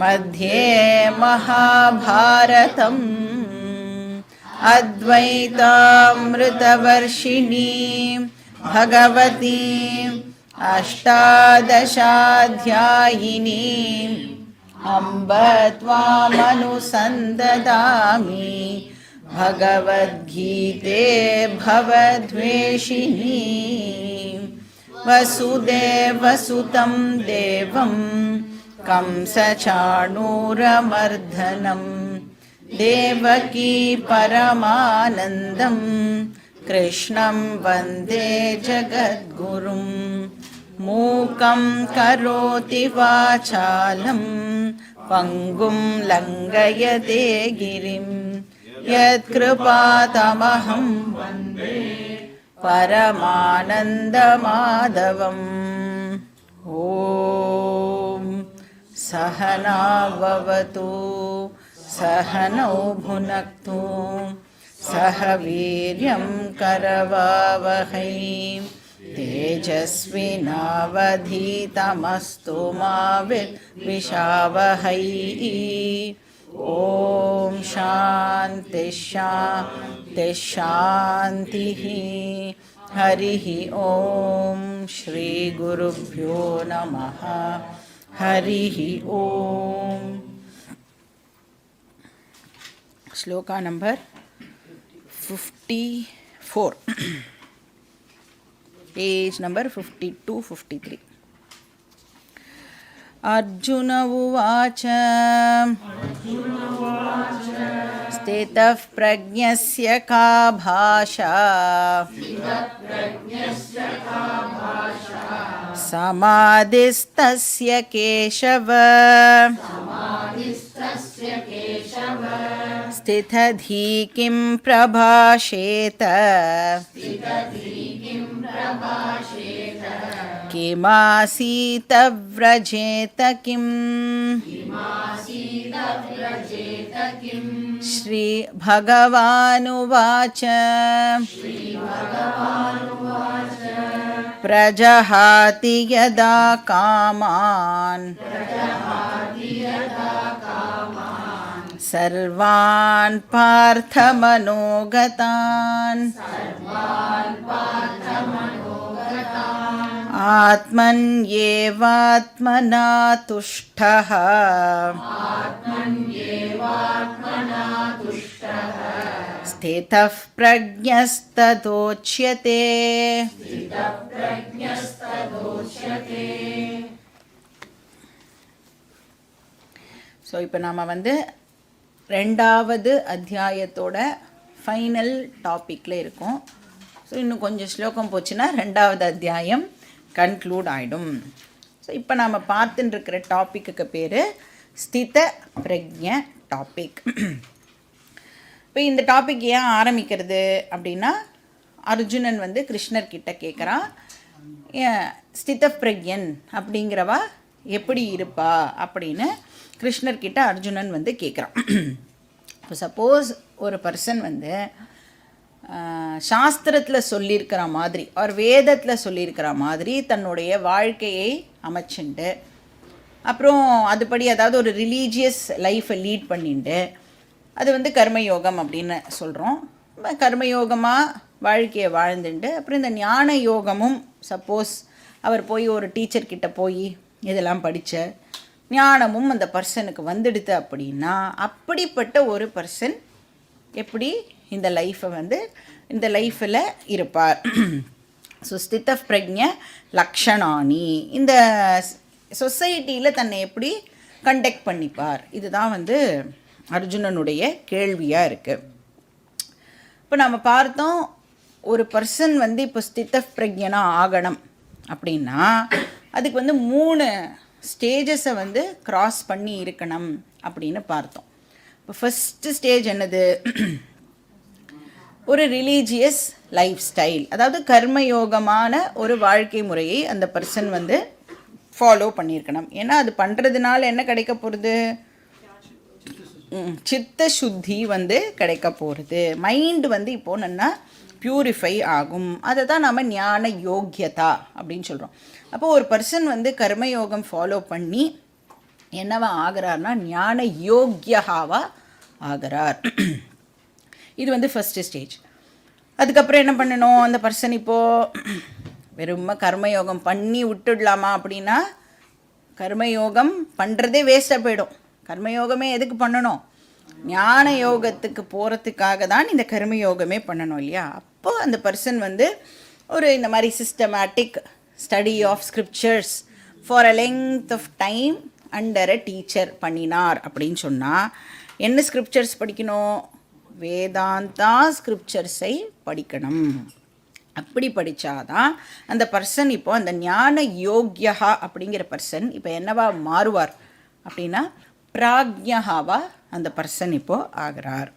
मध्ये महाभारतम् अद्वैतामृतवर्षिणीं भगवतीम् अष्टादशाध्यायिनीम् अम्ब त्वामनुसन्ददामि भगवद्गीते भवद्वेषिणी वसुदेवसुतं देवं कंसचाणूरमर्दनं देवकी परमानन्दं कृष्णं वन्दे जगद्गुरुं मूकं करोति वाचालं पङ्गुं लङ्घयते गिरिं यत्कृपातमहं वन्दे परमानन्दमाधवम्। ॐ सहना भवतु सहनौ भुनक्तु सह वीर्यं करवावहै तेजस्विनावधीतमस्तु मा विद्विषावहै। ॐ शान्ति शान्ति शान्तिः। हरिः ॐ श्री गुरुभ्यो नमः। हरिः ॐ। Shloka number 54, page number 52-53। Arjuna उवाच स्थितः प्रज्ञस्य का भाषा समाधिस्तस्य केशव स्थितधि किं प्रभाषेत किमासीत व्रजेत किम्। श्री भगवानुवाच प्रजहाति यदा कामान् सर्वान् पार्थमनोगतान् आत्मन्येवात्मना तुष्टः स्थितः प्रज्ञस्तदोच्यते। ஸோ இப்போ நாம் ரெண்டாவது அத்தியாயத்தோட ஃபைனல் டாப்பிக்கில் இருக்கோம். ஸோ இன்னும் கொஞ்சம் ஸ்லோகம் போச்சுன்னா ரெண்டாவது அத்தியாயம் கன்க்ளூட் ஆகிடும். ஸோ இப்போ நாம் பார்த்துட்டுருக்கிற டாப்பிக்கு பேர் ஸ்தித பிரஜ்ஞ டாபிக். இப்போ இந்த டாபிக் ஏன் ஆரம்பிக்கிறது அப்படின்னா, அர்ஜுனன் கிருஷ்ணர்கிட்ட கேட்குறான், ஸ்தித பிரஜ்ஞன் அப்படிங்கிறவா எப்படி இருப்பா அப்படின்னு கிருஷ்ணர்கிட்ட அர்ஜுனன் கேட்குறான். இப்போ சப்போஸ் ஒரு பர்சன் சாஸ்திரத்தில் சொல்லியிருக்கிற மாதிரி ஒரு வேதத்தில் சொல்லியிருக்கிற மாதிரி தன்னுடைய வாழ்க்கையை அமைச்சுண்டு அப்புறம் அதுபடி அதாவது ஒரு ரிலீஜியஸ் லைஃப்பை லீட் பண்ணிட்டு அது கர்மயோகம் அப்படின்னு சொல்கிறோம். கர்மயோகமாக வாழ்க்கையை வாழ்ந்துட்டு அப்புறம் இந்த ஞான யோகமும் சப்போஸ் அவர் போய் ஒரு டீச்சர்கிட்ட போய் இதெல்லாம் படித்த ஞானமும் அந்த பர்சனுக்கு வந்துடுது அப்படின்னா, அப்படிப்பட்ட ஒரு பர்சன் எப்படி இந்த லைஃப்பை இந்த லைஃப்பில் இருப்பார். ஸோ ஸ்தித பிரஜ்ஞ லக்ஷணானி, இந்த சொசைட்டியில் தன்னை எப்படி கண்டக்ட் பண்ணிப்பார், இதுதான் அர்ஜுனனுடைய கேள்வியாக இருக்குது. இப்போ நம்ம பார்த்தோம், ஒரு பர்சன் இப்போ ஸ்தித பிரஜ்ஞனா ஆகணும் அப்படின்னா அதுக்கு 3 ஸ்டேஜஸை க்ராஸ் பண்ணி இருக்கணும் அப்படின்னு பார்த்தோம். இப்போ ஃபஸ்ட்டு ஸ்டேஜ் என்னது, ஒரு ரிலீஜியஸ் லைஃப் ஸ்டைல், அதாவது கர்மயோகமான ஒரு வாழ்க்கை முறையை அந்த பர்சன் ஃபாலோ பண்ணியிருக்கணும். ஏன்னா அது பண்ணுறதுனால என்ன கிடைக்க போகிறது, சித்த சுத்தி கிடைக்க போகிறது. மைண்டு இப்போது நல்லா பியூரிஃபை ஆகும். அதை தான் நம்ம ஞான யோக்கியதா அப்படின்னு சொல்கிறோம். அப்போது ஒரு பர்சன் கர்மயோகம் ஃபாலோ பண்ணி என்னவா ஆகிறார்னா ஞான யோக்கியகாவா ஆகிறார். இது வந்து ஃபஸ்ட்டு ஸ்டேஜ். அதுக்கப்புறம் என்ன பண்ணணும், அந்த பர்சன் இப்போது வெறும் கர்மயோகம் பண்ணி விட்டுடலாமா அப்படின்னா கர்மயோகம் பண்ணுறதே வேஸ்ட்டாக போயிடும். கர்மயோகமே எதுக்கு பண்ணணும், ஞான யோகத்துக்கு போகிறதுக்காக தான் இந்த கர்மயோகமே பண்ணணும் இல்லையா. அப்போது அந்த பர்சன் வந்து ஒரு இந்த மாதிரி systematic study of scriptures for a length of time under a teacher பண்ணினார் அப்படின்னு சொன்னால் என்ன ஸ்கிரிப்சர்ஸ் படிக்கணும், வேதாந்தா ஸ்கிரிப்சர்ஸை படிக்கணும். அப்படி படித்தாதான் அந்த பர்சன் இப்போ அந்த ஞான யோக்கியா அப்படிங்கிற பர்சன் இப்போ என்னவா மாறுவார் அப்படின்னா பிராக்ஞகாவா அந்த பர்சன் இப்போது ஆகிறார்.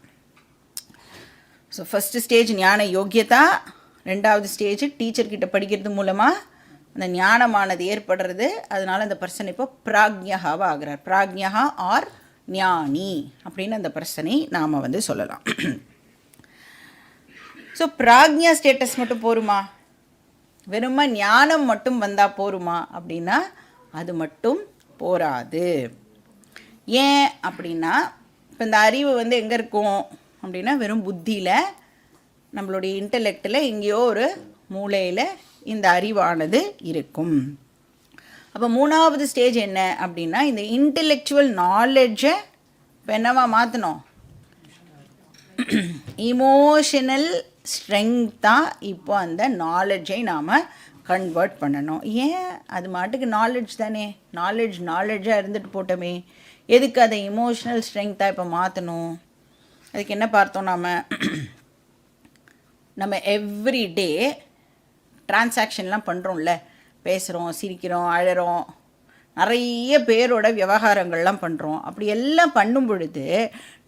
ஸோ ஃபஸ்ட்டு ஸ்டேஜ் ஞான யோக்கியதா, ரெண்டாவது ஸ்டேஜ் டீச்சர்கிட்ட படிக்கிறது மூலமாக அந்த ஞானமானது ஏற்படுறது. அதனால் அந்த பர்சன் இப்போ பிராக்ஞகாவாக ஆகிறார். பிராக்ஞகா ஆர் ஞானி அப்படின்னு அந்த பர்சனை நாம் வந்து சொல்லலாம். ஸோ பிராக்ஞா ஸ்டேட்டஸ் மட்டும் போருமா, வெறுமா ஞானம் மட்டும் வந்தால் போருமா அப்படின்னா அது மட்டும் போராது. ஏன் அப்படின்னா இப்போ இந்த அறிவு வந்து எங்கே இருக்கும் அப்படின்னா வெறும் புத்தியில், நம்மளுடைய இன்டலெக்டில் எங்கேயோ ஒரு மூளையில் இந்த அறிவானது இருக்கும். அப்போ மூணாவது ஸ்டேஜ் என்ன அப்படின்னா இந்த இன்டெலெக்சுவல் நாலெட்ஜை இப்போ என்னவா மாற்றணும், இமோஷனல் ஸ்ட்ரெங்க்த்தாக இப்போ அந்த நாலெட்ஜை நாம் கன்வெர்ட் பண்ணணும். ஏன், அது மாட்டுக்கு நாலெட்ஜ் தானே, நாலெட்ஜாக இருந்துட்டு போட்டோமே, எதுக்கு அதை இமோஷனல் ஸ்ட்ரெங்க்த்தாக இப்போ மாற்றணும். அதுக்கு என்ன பார்த்தோம், நம்ம எவ்ரிடே டிரான்சாக்ஷன்லாம் பண்ணுறோம்ல, பேசுகிறோம், சிரிக்கிறோம், அழறோம், நிறைய பேரோட விவகாரங்கள்லாம் பண்ணுறோம். அப்படி எல்லாம் பண்ணும் பொழுது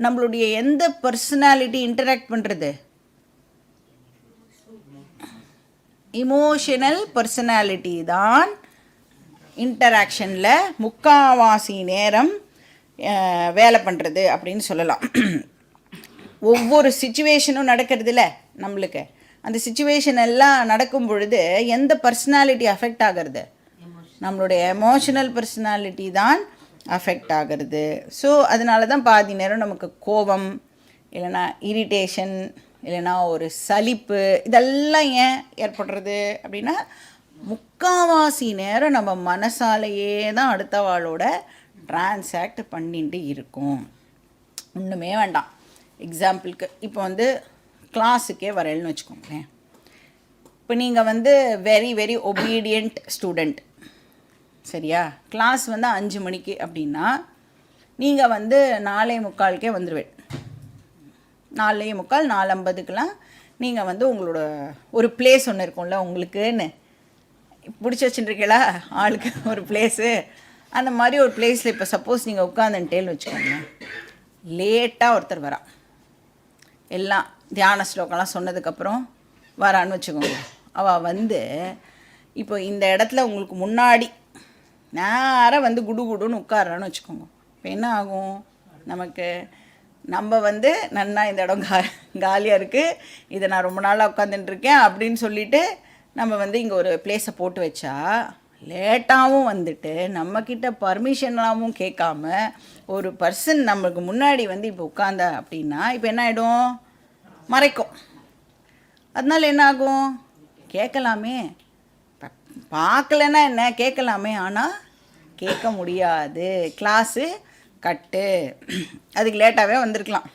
நம்மளுடைய எந்த பர்சனாலிட்டி இன்டராக்ட் பண்ணுறது, இமோஷனல் பர்சனாலிட்டி தான் இன்டராக்ஷனில் முக்காவாசி நேரம் வேலை பண்ணுறது அப்படின்னு சொல்லலாம். ஒவ்வொரு சிச்சுவேஷனும் நடக்கிறதுல நம்மளுக்கு அந்த சிச்சுவேஷன் எல்லாம் நடக்கும் பொழுது எந்த பர்சனாலிட்டி அஃபெக்ட் ஆகிறது, நம்மளுடைய எமோஷனல் பர்சனாலிட்டி தான் அஃபெக்ட் ஆகிறது. ஸோ அதனால தான் பாதி நேரம் நமக்கு கோபம், இல்லைனா இரிட்டேஷன், இல்லைனா ஒரு சலிப்பு, இதெல்லாம் ஏன் ஏற்படுறது அப்படின்னா முக்காவாசி நேரம் நம்ம மனசாலேயே தான் அடுத்தவாளோட டிரான்சாக்ட் பண்ணிட்டு இருக்கும். ஒன்றுமே வேண்டாம். எக்ஸாம்பிளுக்கு இப்போ வந்து கிளாஸுக்கே வரேன்னு வச்சுக்கோங்களேன். இப்போ நீங்கள் வந்து வெரி ஒபீடியண்ட் ஸ்டூடெண்ட், சரியா, கிளாஸ் வந்து 5 மணிக்கு அப்படின்னா நீங்கள் வந்து 4:45 வந்துடுவேன். 4:45 4:50க்கெலாம் நீங்கள் வந்து உங்களோட ஒரு பிளேஸ் ஒன்று இருக்கும்ல உங்களுக்குன்னு பிடிச்சி வச்சுட்டுருக்கீங்களா, ஆளுக்கு ஒரு பிளேஸு, அந்த மாதிரி ஒரு பிளேஸில் இப்போ சப்போஸ் நீங்கள் உட்காந்துட்டேன்னு வச்சுக்கோங்க, லேட்டாக ஒருத்தர் வரா, எல்லாம் தியான ஸ்லோகம்லாம் சொன்னதுக்கப்புறம் வரான்னு வச்சுக்கோங்க. அவள் வந்து இப்போ இந்த இடத்துல உங்களுக்கு முன்னாடி நேராக வந்து குடுன்னு உட்காரான்னு வச்சுக்கோங்க. இப்போ என்ன ஆகும், நமக்கு நம்ம வந்து நன்னா இந்த இடம் காலியாக இருக்குது, இதை நான் ரொம்ப நாளாக உட்காந்துட்டுருக்கேன் அப்படின்னு சொல்லிவிட்டு நம்ம வந்து இங்கே ஒரு பிளேஸை போட்டு வச்சா லேட்டாகவும் வந்துட்டு நம்மக்கிட்ட பர்மிஷன்லாமும் கேட்காம ஒரு பர்சன் நம்மளுக்கு முன்னாடி வந்து இப்போ உட்காந்தா அப்படின்னா இப்போ என்ன ஆகிடும், மறைக்கும். அதனால என்ன ஆகும், கேட்கலாமே, பார்க்கலன்னா என்ன, கேட்கலாமே, ஆனால் கேட்க முடியாது, கிளாஸு கட்டு, அதுக்கு லேட்டாகவே வந்திருக்கலாம்.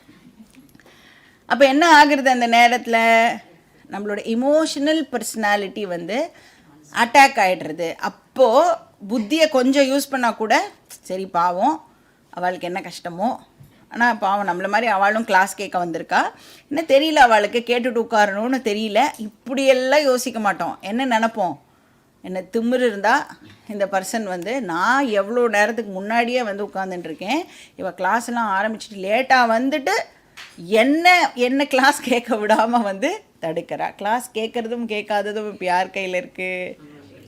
அப்போ என்ன ஆகுறது, அந்த நேரத்தில் நம்மளோட இமோஷனல் பர்சனாலிட்டி வந்து அட்டாக் ஆகிடுறது. அப்போது புத்தியை கொஞ்சம் யூஸ் பண்ணால் கூட சரி பாவம் அவளுக்கு என்ன கஷ்டமோ, ஆனால் பாவம் நம்மள மாதிரி அவளும் கிளாஸ் கேட்க வந்திருக்கா, என்ன தெரியல அவளுக்கு கேட்டுட்டு உட்காரணும்னு தெரியல, இப்படியெல்லாம் யோசிக்க மாட்டோம். என்ன நினப்போம், என்ன திமிரு இருந்தால் இந்த பர்சன் வந்து நான் எவ்வளோ நேரத்துக்கு முன்னாடியே வந்து உட்காந்துட்டுருக்கேன், இவள் கிளாஸ்லாம் ஆரம்பிச்சுட்டு லேட்டாக வந்துட்டு என்ன கிளாஸ் கேட்க விடாமல் வந்து தடுக்கிறா. கிளாஸ் கேட்குறதும் கேட்காததும் இப்போ யார் கையில் இருக்குது,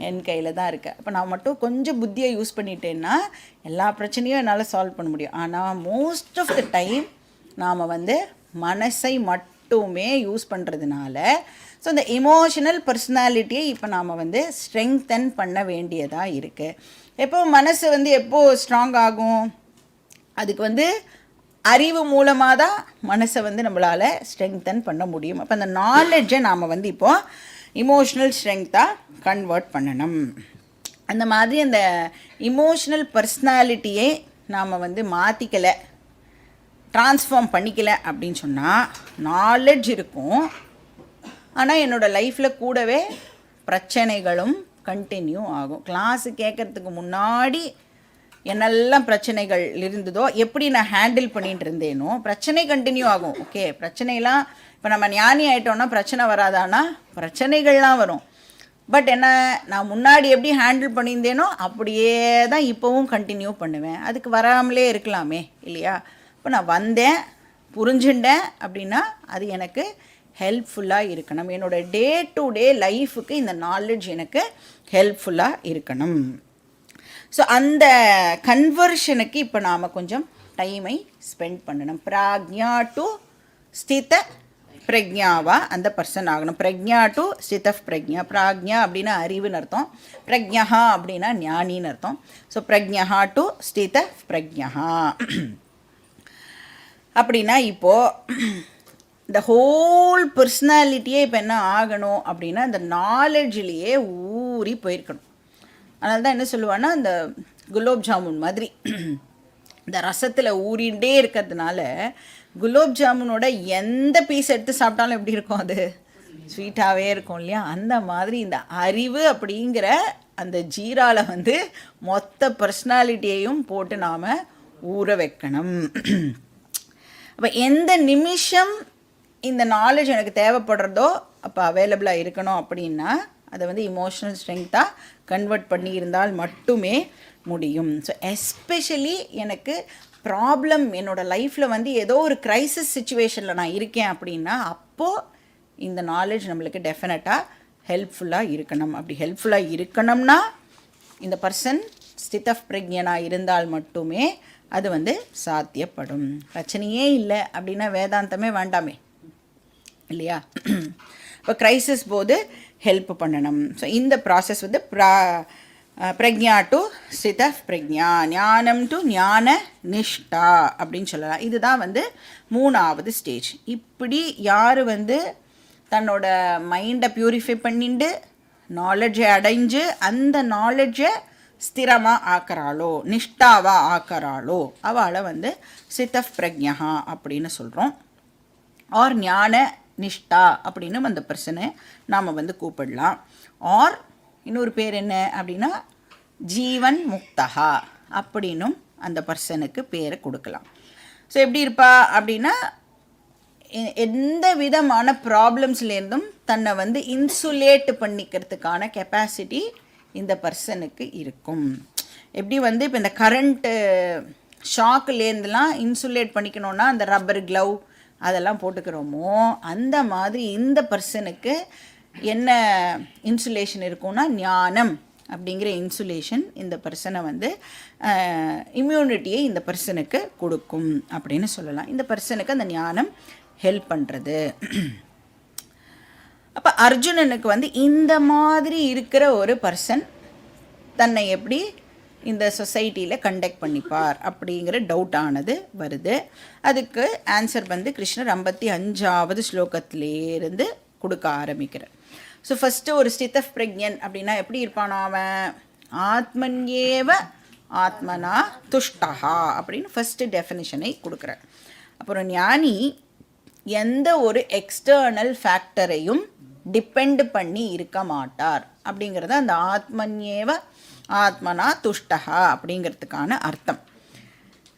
என் கையில் தான் இருக்குது. அப்போ நான் மட்டும் கொஞ்சம் புத்தியை யூஸ் பண்ணிட்டேன்னா எல்லா பிரச்சனையும் என்னால் சால்வ் பண்ண முடியும். ஆனால் மோஸ்ட் ஆஃப் த டைம் நாம் வந்து மனசை மட்டுமே யூஸ் பண்ணுறதுனால ஸோ இந்த எமோஷனல் பர்சனாலிட்டியை இப்போ நாம் வந்து ஸ்ட்ரெங்தன் பண்ண வேண்டியதாக இருக்குது. எப்போ மனசு வந்து எப்போ ஸ்ட்ராங் ஆகும்? அதுக்கு வந்து அறிவு மூலமாக தான் மனசை வந்து நம்மளால் ஸ்ட்ரெங்தன் பண்ண முடியும். அப்போ அந்த நாலெட்ஜை நாம் வந்து இப்போது இமோஷ்னல் ஸ்ட்ரெங்க்த்தாக கன்வெர்ட் பண்ணணும். அந்த மாதிரி அந்த இமோஷ்னல் பர்சனாலிட்டியே நாம் வந்து மாற்றிக்கலை, ட்ரான்ஸ்ஃபார்ம் பண்ணிக்கலை அப்படின்னு சொன்னால் நாலெட்ஜ் இருக்கும், ஆனால் என்னோடய லைஃப்பில் கூடவே பிரச்சனைகளும் கண்டினியூ ஆகும். கிளாஸு கேட்குறதுக்கு முன்னாடி என்னெல்லாம் பிரச்சனைகள் இருந்ததோ, எப்படி நான் ஹேண்டில் பண்ணிகிட்டு இருந்தேனோ, பிரச்சனை கண்டினியூ ஆகும். ஓகே, பிரச்சனைலாம் இப்போ நம்ம ஞானி ஆகிட்டோன்னா பிரச்சனை வராதானா? பிரச்சனைகள்லாம் வரும். பட் என்ன, நான் முன்னாடி எப்படி ஹேண்டில் பண்ணியிருந்தேனோ அப்படியே தான் இப்போவும் கண்டினியூ பண்ணுவேன். அதுக்கு வராமலே இருக்கலாமே இல்லையா? இப்போ நான் வந்தேன், புரிஞ்சுட்டேன் அப்படின்னா அது எனக்கு ஹெல்ப்ஃபுல்லாக இருக்கணும். என்னோடய டே டு டே லைஃபுக்கு இந்த நாலேஜ் எனக்கு ஹெல்ப்ஃபுல்லாக இருக்கணும். ஸோ அந்த கன்வர்ஷனுக்கு இப்போ நாம் கொஞ்சம் டைமை ஸ்பெண்ட் பண்ணணும். பிராக்ஞா டு ஸ்தித பிரக்ஞாவாக அந்த பர்சன் ஆகணும். பிரக்ஞா டு ஸ்தித பிரக்ஞா. பிராக்ஞா அப்படின்னா அறிவுன்னு அர்த்தம், பிரக்ஞா அப்படின்னா ஞானின்னு அர்த்தம். ஸோ பிரக்ஞா டு ஸ்தித பிரக்ஞா அப்படின்னா இப்போது இந்த ஹோல் பர்சனாலிட்டியே இப்போ என்ன ஆகணும் அப்படின்னா இந்த நாலெட்ஜ்லேயே ஊறி போயிருக்கணும். அதனால தான் என்ன சொல்லுவான்னா, இந்த குலோப் ஜாமுன் மாதிரி இந்த ரசத்தில் ஊறிண்டே இருக்கிறதுனால குலோப் ஜாமுனோட எந்த பீஸ் எடுத்து சாப்பிட்டாலும் எப்படி இருக்கும், அது ஸ்வீட்டாகவே இருக்கும் இல்லையா? அந்த மாதிரி இந்த அறிவு அப்படிங்கிற அந்த ஜீராவில் வந்து மொத்த பர்சனாலிட்டியையும் போட்டு நாம் ஊற வைக்கணும். அப்போ எந்த நிமிஷம் இந்த நாலேஜ் எனக்கு தேவைப்படுறதோ அப்போ அவைலபிளாக இருக்கணும் அப்படின்னா அதை வந்து இமோஷனல் ஸ்ட்ரெங்க்த்தாக கன்வெர்ட் பண்ணி இருந்தால் மட்டுமே முடியும். ஸோ எஸ்பெஷலி எனக்கு ப்ராப்ளம் என்னோடய லைஃப்பில் வந்து ஏதோ ஒரு க்ரைசிஸ் சுச்சுவேஷனில் நான் இருக்கேன் அப்படின்னா அப்போது இந்த நாலேஜ் நம்மளுக்கு டெஃபினட்டாக ஹெல்ப்ஃபுல்லாக இருக்கணும். அப்படி ஹெல்ப்ஃபுல்லாக இருக்கணும்னா இந்த பர்சன் ஸ்தித பிரக்ஞனாக இருந்தால் மட்டுமே அது வந்து சாத்தியப்படும். பிரச்சனையே இல்லை அப்படின்னா வேதாந்தமே வேண்டாமே இல்லையா? இப்போ க்ரைசிஸ் போது ஹெல்ப் பண்ணணும். ஸோ இந்த ப்ராசஸ் வந்து பிரக்ஞா டு ஸ்தித பிரக்ஞா, ஞானம் டு ஞான நிஷ்டா அப்படின்னு சொல்லலாம். இதுதான் வந்து 3வது ஸ்டேஜ். இப்படி யார் வந்து தன்னோட மைண்டை ப்யூரிஃபை பண்ணிட்டு நாலெட்ஜை அடைஞ்சு அந்த நாலெட்ஜை ஸ்திரமாக ஆக்கிறாளோ, நிஷ்டாவாக ஆக்கிறாளோ, அவளை வந்து ஸ்தித பிரக்ஞா அப்படின்னு சொல்கிறோம். ஆர் ஞான நிஷ்டா அப்படின்னு அந்த பர்சனை நாம் வந்து கூப்பிடலாம். ஆர் இன்னொரு பேர் என்ன அப்படின்னா ஜீவன் முக்தகா அப்படின்னும் அந்த பர்சனுக்கு பேரை கொடுக்கலாம். ஸோ எப்படி இருப்பா அப்படின்னா எந்த விதமான ப்ராப்ளம்ஸ்லேருந்தும் தன்னை வந்து இன்சுலேட் பண்ணிக்கிறதுக்கான கெப்பாசிட்டி இந்த பர்சனுக்கு இருக்கும். எப்படி வந்து இப்போ இந்த கரண்ட்டு ஷாக்குலேருந்துலாம் இன்சுலேட் பண்ணிக்கணுன்னா அந்த ரப்பர் க்ளவ் அதெல்லாம் போட்டுக்கிறோமோ அந்த மாதிரி இந்த பர்சனுக்கு என்ன இன்சுலேஷன் இருக்கும்னா ஞானம் அப்படிங்கிற இன்சுலேஷன் இந்த பர்சனை வந்து இம்யூனிட்டியை இந்த பர்சனுக்கு கொடுக்கும் அப்படின்னு சொல்லலாம். இந்த பர்சனுக்கு அந்த ஞானம் ஹெல்ப் பண்ணுறது. அப்போ அர்ஜுனனுக்கு வந்து இந்த மாதிரி இருக்கிற ஒரு பர்சன் தன்னை எப்படி இந்த சொசைட்டியில் கண்டக்ட் பண்ணிப்பார் அப்படிங்கிற டவுட் ஆனது வருது. அதுக்கு ஆன்சர் வந்து கிருஷ்ணர் 55வது ஸ்லோகத்திலேருந்து கொடுக்க ஆரம்பிக்கிறார். ஸோ ஃபஸ்ட்டு ஒரு ஸ்தித பிரக்ஞன் அப்படின்னா எப்படி இருப்பானா அவன்? ஆத்மன்யேவ ஆத்மனா துஷ்டஹா அப்படின்னு ஃபஸ்ட்டு டெஃபினிஷனை கொடுக்குறார். அப்புறம் ஞானி எந்த ஒரு எக்ஸ்டர்னல் ஃபேக்டரையும் டிபெண்ட் பண்ணி இருக்க மாட்டார் அப்படிங்கிறது அந்த ஆத்மன்யேவ ஆத்மனா துஷ்டஹா அப்படிங்கிறதுக்கான அர்த்தம்.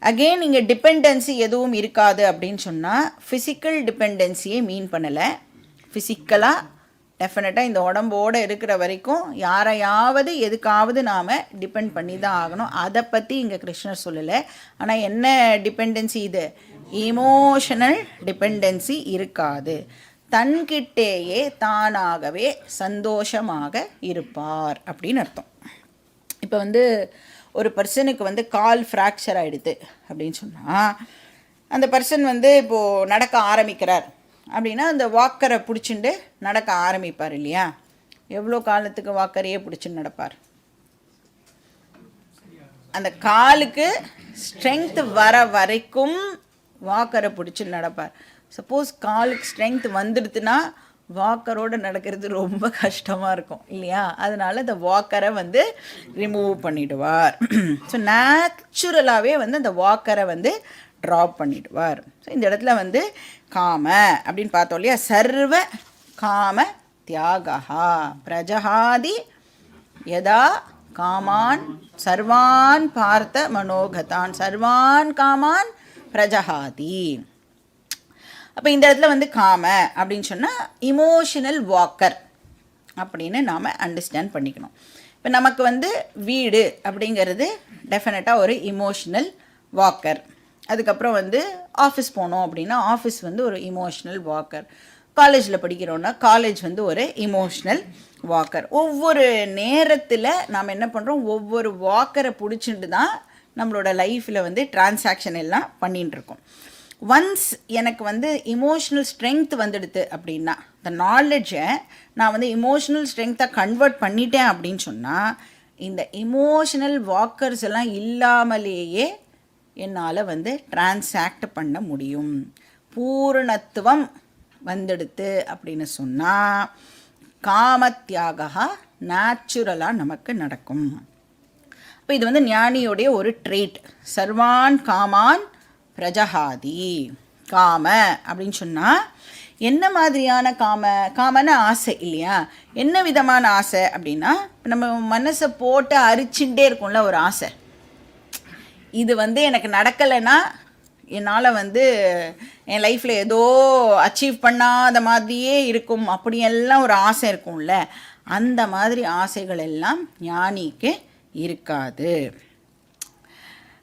அகெயின் இங்கே டிபெண்டன்சி எதுவும் இருக்காது அப்படின்னு சொன்னால் ஃபிசிக்கல் டிபெண்டன்சியை மீன் பண்ணலை. ஃபிசிக்கலாக டெஃபினட்டாக இந்த உடம்போடு இருக்கிற வரைக்கும் யாரையாவது எதுக்காவது நாம் டிபெண்ட் பண்ணி தான் ஆகணும். அதை பற்றி இங்கே கிருஷ்ணர் சொல்லலை. ஆனால் என்ன டிபெண்டன்சி இது? இமோஷனல் டிபெண்டன்சி இருக்காது. தன்கிட்டேயே தானாகவே சந்தோஷமாக இருப்பார் அப்படின்னு அர்த்தம். இப்போ வந்து ஒரு பர்சனுக்கு வந்து கால் ஃப்ராக்சர் ஆகிடுது அப்படின்னு சொன்னால் அந்த பர்சன் வந்து இப்போது நடக்க ஆரம்பிக்கிறார் அப்படின்னா அந்த வாக்கரை பிடிச்சிட்டு நடக்க ஆரம்பிப்பார் இல்லையா? எவ்வளோ காலத்துக்கு வாக்கரையே பிடிச்சின்னு நடப்பார்? அந்த காலுக்கு ஸ்ட்ரென்த் வர வரைக்கும் வாக்கரை பிடிச்சி நடப்பார். சப்போஸ் காலுக்கு ஸ்ட்ரென்த் வந்துடுதுன்னா வாக்கரோடு நடக்கிறது ரொம்ப கஷ்டமாக இருக்கும் இல்லையா? அதனால் இந்த வாக்கரை வந்து ரிமூவ் பண்ணிவிடுவார். ஸோ நேச்சுரலாகவே வந்து அந்த வாக்கரை வந்து ட்ராப் பண்ணிவிடுவார். ஸோ இந்த இடத்துல வந்து காம அப்படின்னு பார்த்தோம் இல்லையா? சர்வ காம தியாகா பிரஜஹாதி யதா காமான் சர்வான் பார்த்த மனோகதான் சர்வான் காமான் பிரஜஹாதி. அப்போ இந்த இடத்துல வந்து காம அப்படின்னு சொன்னால் இமோஷனல் வாக்கர் அப்படின்னு நாம் அண்டர்ஸ்டாண்ட் பண்ணிக்கணும். இப்போ நமக்கு வந்து வீடு அப்படிங்கிறது டெஃபினட்டாக ஒரு இமோஷனல் வாக்கர். அதுக்கப்புறம் வந்து ஆஃபீஸ் போனோம் அப்படின்னா ஆஃபீஸ் வந்து ஒரு இமோஷ்னல் வாக்கர். காலேஜில் படிக்கிறோன்னா காலேஜ் வந்து ஒரு இமோஷ்னல் வாக்கர். ஒவ்வொரு நேரத்தில் நாம் என்ன பண்ணுறோம், ஒவ்வொரு வாக்கரை பிடிச்சிட்டு தான் நம்மளோட லைஃப்பில் வந்து டிரான்சாக்ஷன் எல்லாம் பண்ணிட்டுருக்கோம். ஒன்ஸ் எனக்கு வந்து இமோஷ்னல் ஸ்ட்ரென்த் வந்துடுது அப்படின்னா, இந்த நாலேஜை நான் வந்து இமோஷ்னல் ஸ்ட்ரென்த்தாக கன்வெர்ட் பண்ணிட்டேன் அப்படின்னு சொன்னால், இந்த இமோஷனல் வாக்கர்ஸ் எல்லாம் இல்லாமலேயே என்னால் வந்து டிரான்சாக்ட் பண்ண முடியும். பூரணத்துவம் வந்துடுது அப்படின்னு சொன்னால் காமத்தியாகா நேச்சுரலாக நமக்கு நடக்கும். இப்போ இது வந்து ஞானியோடைய ஒரு ட்ரேட். சர்வான் காமான் பிரஜஹாதி. காம அப்படின்னு சொன்னால் என்ன மாதிரியான காமன ஆசை இல்லையா? என்ன விதமான ஆசை அப்படின்னா, நம்ம மனசை போட்டு அரிச்சுட்டே இருக்கும்ல ஒரு ஆசை. இது வந்து எனக்கு நடக்கலைன்னா என்னால் வந்து என் லைஃப்பில் ஏதோ அச்சீவ் பண்ணாத மாதிரியே இருக்கும் அப்படியெல்லாம் ஒரு ஆசை இருக்கும்ல, அந்த மாதிரி ஆசைகள் எல்லாம் ஞானிக்கு இருக்காது.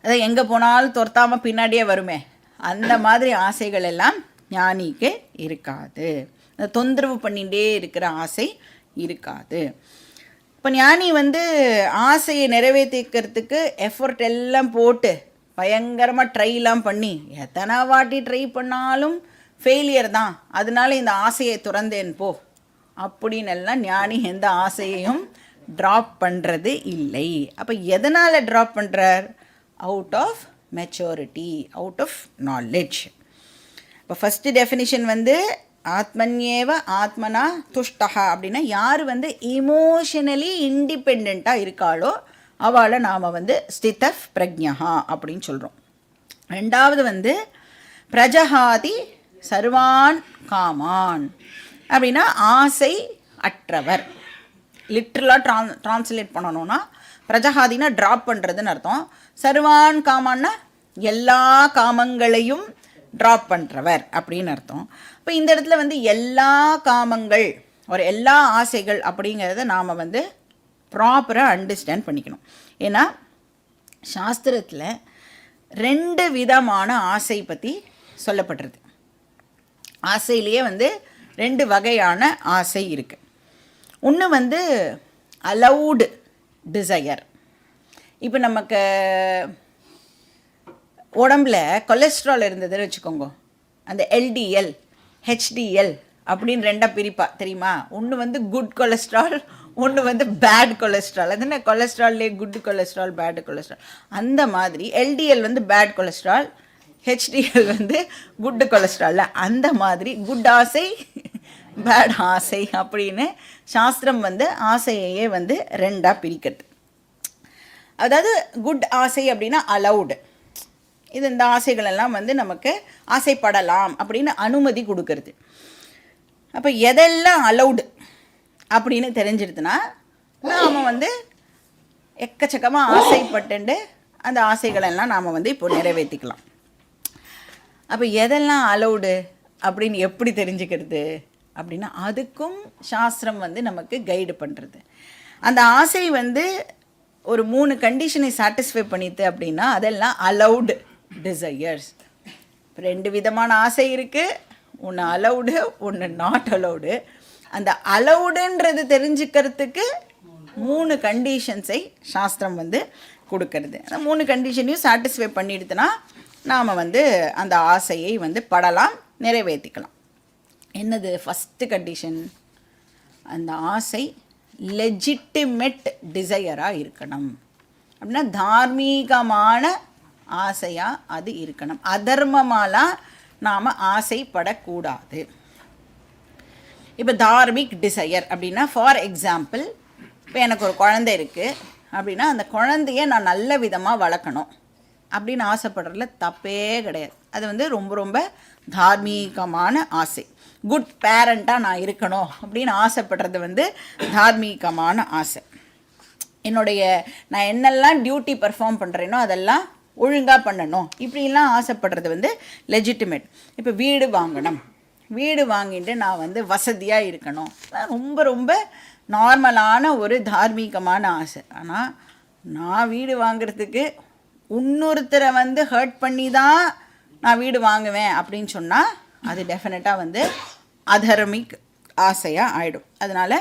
அதான் எங்கே போனாலும் துரத்தாமல் பின்னாடியே வருமே, அந்த மாதிரி ஆசைகள் எல்லாம் ஞானிக்கு இருக்காது. தொந்தரவு பண்ணிகிட்டே இருக்கிற ஆசை இருக்காது. இப்போ ஞானி வந்து ஆசையை நிறைவேற்றிக்கிறதுக்கு எஃபர்ட் எல்லாம் போட்டு பயங்கரமாக ட்ரைலாம் பண்ணி எத்தனை வாட்டி ட்ரை பண்ணாலும் ஃபெயிலியர் தான், அதனால இந்த ஆசையை துறந்தேன் போ அப்படின்னு எல்லாம் ஞானி எந்த ஆசையையும் ட்ராப் பண்ணுறது இல்லை. அப்போ எதனால் ட்ராப் பண்ணுறார்? Out of maturity, out of knowledge. இப்போ ஃபஸ்ட்டு டெஃபினிஷன் வந்து ஆத்மன்யேவ ஆத்மனா துஷ்டஹா அப்படின்னா யார் வந்து இமோஷனலி இண்டிபெண்ட்டாக இருக்காளோ அவளை நாம் வந்து ஸ்திதஃப் பிரஜ்ஞா அப்படின்னு சொல்கிறோம். ரெண்டாவது வந்து பிரஜஹாதி சர்வான் காமான் அப்படின்னா ஆசை அற்றவர். லிட்ரலாக ட்ரான்ஸ்லேட் பண்ணணும்னா பிரஜஹாதினா ட்ராப் பண்ணுறதுன்னு அர்த்தம். சர்வான் காமான்னா எல்லா காமங்களையும் ட்ராப் பண்ணுறவர் அப்படின்னு அர்த்தம். இப்போ இந்த இடத்துல வந்து எல்லா காமங்கள் ஒரு எல்லா ஆசைகள் அப்படிங்கிறத நாம் வந்து ப்ராப்பராக அண்டர்ஸ்டாண்ட் பண்ணிக்கணும். ஏன்னா சாஸ்திரத்தில் 2 விதமான ஆசை பற்றி சொல்லப்படுறது. ஆசையிலேயே வந்து 2 வகையான ஆசை இருக்குது. ஒன்று வந்து அலவுடு டிசையர். இப்போ நமக்கு உடம்புல கொலஸ்ட்ரால் இருந்ததுன்னு வச்சுக்கோங்க, அந்த எல்டிஎல் ஹெச்டிஎல் அப்படின்னு 2 பிரிப்பா தெரியுமா? ஒன்று வந்து குட் கொலஸ்ட்ரால், ஒன்று வந்து பேட் கொலஸ்ட்ரால். அது என்ன கொலஸ்ட்ரால்லே குட் கொலஸ்ட்ரால் பேட் கொலஸ்ட்ரால், அந்த மாதிரி எல்டிஎல் வந்து பேட் கொலஸ்ட்ரால், ஹெச்டிஎல் வந்து குட் கொலஸ்ட்ரால். அந்த மாதிரி குட் ஆசை பேட் ஆசை அப்படின்னு சாஸ்திரம் வந்து ஆசையையே வந்து 2 பிரிக்கிறது. அதாவது குட் ஆசை அப்படின்னா அலவுடு, இது இந்த ஆசைகளெல்லாம் வந்து நமக்கு ஆசைப்படலாம் அப்படின்னு அனுமதி கொடுக்கறது. அப்போ எதெல்லாம் அலவுடு அப்படின்னு தெரிஞ்சிடுதுன்னா நாம் வந்து எக்கச்சக்கமாக ஆசைப்பட்டு அந்த ஆசைகளெல்லாம் நாம் வந்து இப்போ நிறைவேற்றிக்கலாம். அப்போ எதெல்லாம் அலவுடு அப்படின்னு எப்படி தெரிஞ்சுக்கிறது அப்படின்னா அதுக்கும் சாஸ்திரம் வந்து நமக்கு கைடு பண்ணுறது. அந்த ஆசை வந்து ஒரு 3 கண்டிஷனை சாட்டிஸ்ஃபை பண்ணிது அப்படின்னா அதெல்லாம் அலவுடு டிசையர்ஸ். 2 விதமான ஆசை இருக்குது, ஒன்று அலவுடு ஒன்று நாட் அலவுடு. அந்த அலவுடுன்றது தெரிஞ்சுக்கிறதுக்கு 3 கண்டிஷன்ஸை சாஸ்திரம் வந்து கொடுக்கறது. அந்த 3 கண்டிஷனையும் சாட்டிஸ்ஃபை பண்ணிடுதுன்னா நாம் வந்து அந்த ஆசையை வந்து படலாம், நிறைவேற்றிக்கலாம். என்னது ஃபஸ்ட்டு கண்டிஷன்? அந்த ஆசை லெஜிட்டிமேட் டிசையராக இருக்கணும். அப்படின்னா தார்மீகமான ஆசையாக அது இருக்கணும். அதர்மமாலாம் நாம் ஆசைப்படக்கூடாது. இப்போ தார்மிக் டிசையர் அப்படின்னா, ஃபார் எக்ஸாம்பிள், இப்போ எனக்கு ஒரு குழந்தை இருக்குது அப்படின்னா அந்த குழந்தைய நான் நல்ல விதமாக வளர்க்கணும் அப்படின்னு ஆசைப்படுறதுல தப்பே கிடையாது. அது வந்து ரொம்ப ரொம்ப தார்மீகமான ஆசை. குட் பேரண்ட்டாக நான் இருக்கணும் அப்படின்னு ஆசைப்படுறது வந்து தார்மீகமான ஆசை. நான் என்னெல்லாம் டியூட்டி பர்ஃபார்ம் பண்ணுறேனோ அதெல்லாம் ஒழுங்காக பண்ணணும் இப்படிலாம் ஆசைப்படுறது வந்து லெஜிட்டிமேட். இப்போ வீடு வாங்கணும், வீடு வாங்கிட்டு நான் வந்து வசதியாக இருக்கணும், ரொம்ப ரொம்ப நார்மலான ஒரு தார்மீகமான ஆசை. ஆனால் நான் வீடு வாங்கிறதுக்கு இன்னொருத்தரை வந்து ஹர்ட் பண்ணி தான் நான் வீடு வாங்குவேன் அப்படின்னு சொன்னால் அது டெஃபினட்டாக வந்து அதர்மிக் ஆசையாக ஆகிடும். அதனால்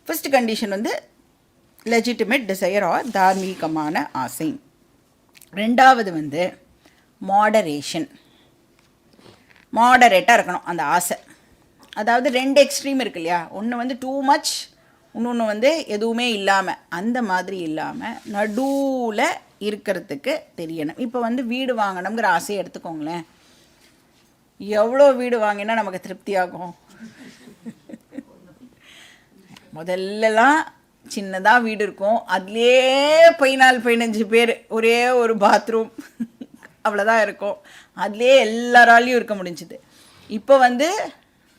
ஃபர்ஸ்ட் கண்டிஷன் வந்து லெஜிட்டிமேட் டிசையர் ஆர் தார்மீகமான ஆசை. ரெண்டாவது வந்து மாடரேஷன். மாடரேட்டாக இருக்கணும் அந்த ஆசை. அதாவது ரெண்டு எக்ஸ்ட்ரீம் இருக்கு இல்லையா, ஒன்று வந்து டூ மச், இன்னொன்று வந்து எதுவுமே இல்லாமல், அந்த மாதிரி இல்லாமல் நடுவில் இருக்கிறதுக்கு தெரியணும். இப்போ வந்து வீடு வாங்கணுங்கிற ஆசையை எடுத்துக்கோங்களேன். எவ்வளோ வீடு வாங்கினா நமக்கு திருப்தி ஆகும்? முதல்லலாம் சின்னதாக வீடு இருக்கும், அதுலேயே 14-15 பேர், ஒரே ஒரு பாத்ரூம், அவ்வளோதான் இருக்கும், அதுலேயே எல்லாராலையும் இருக்க முடிஞ்சுது. இப்போ வந்து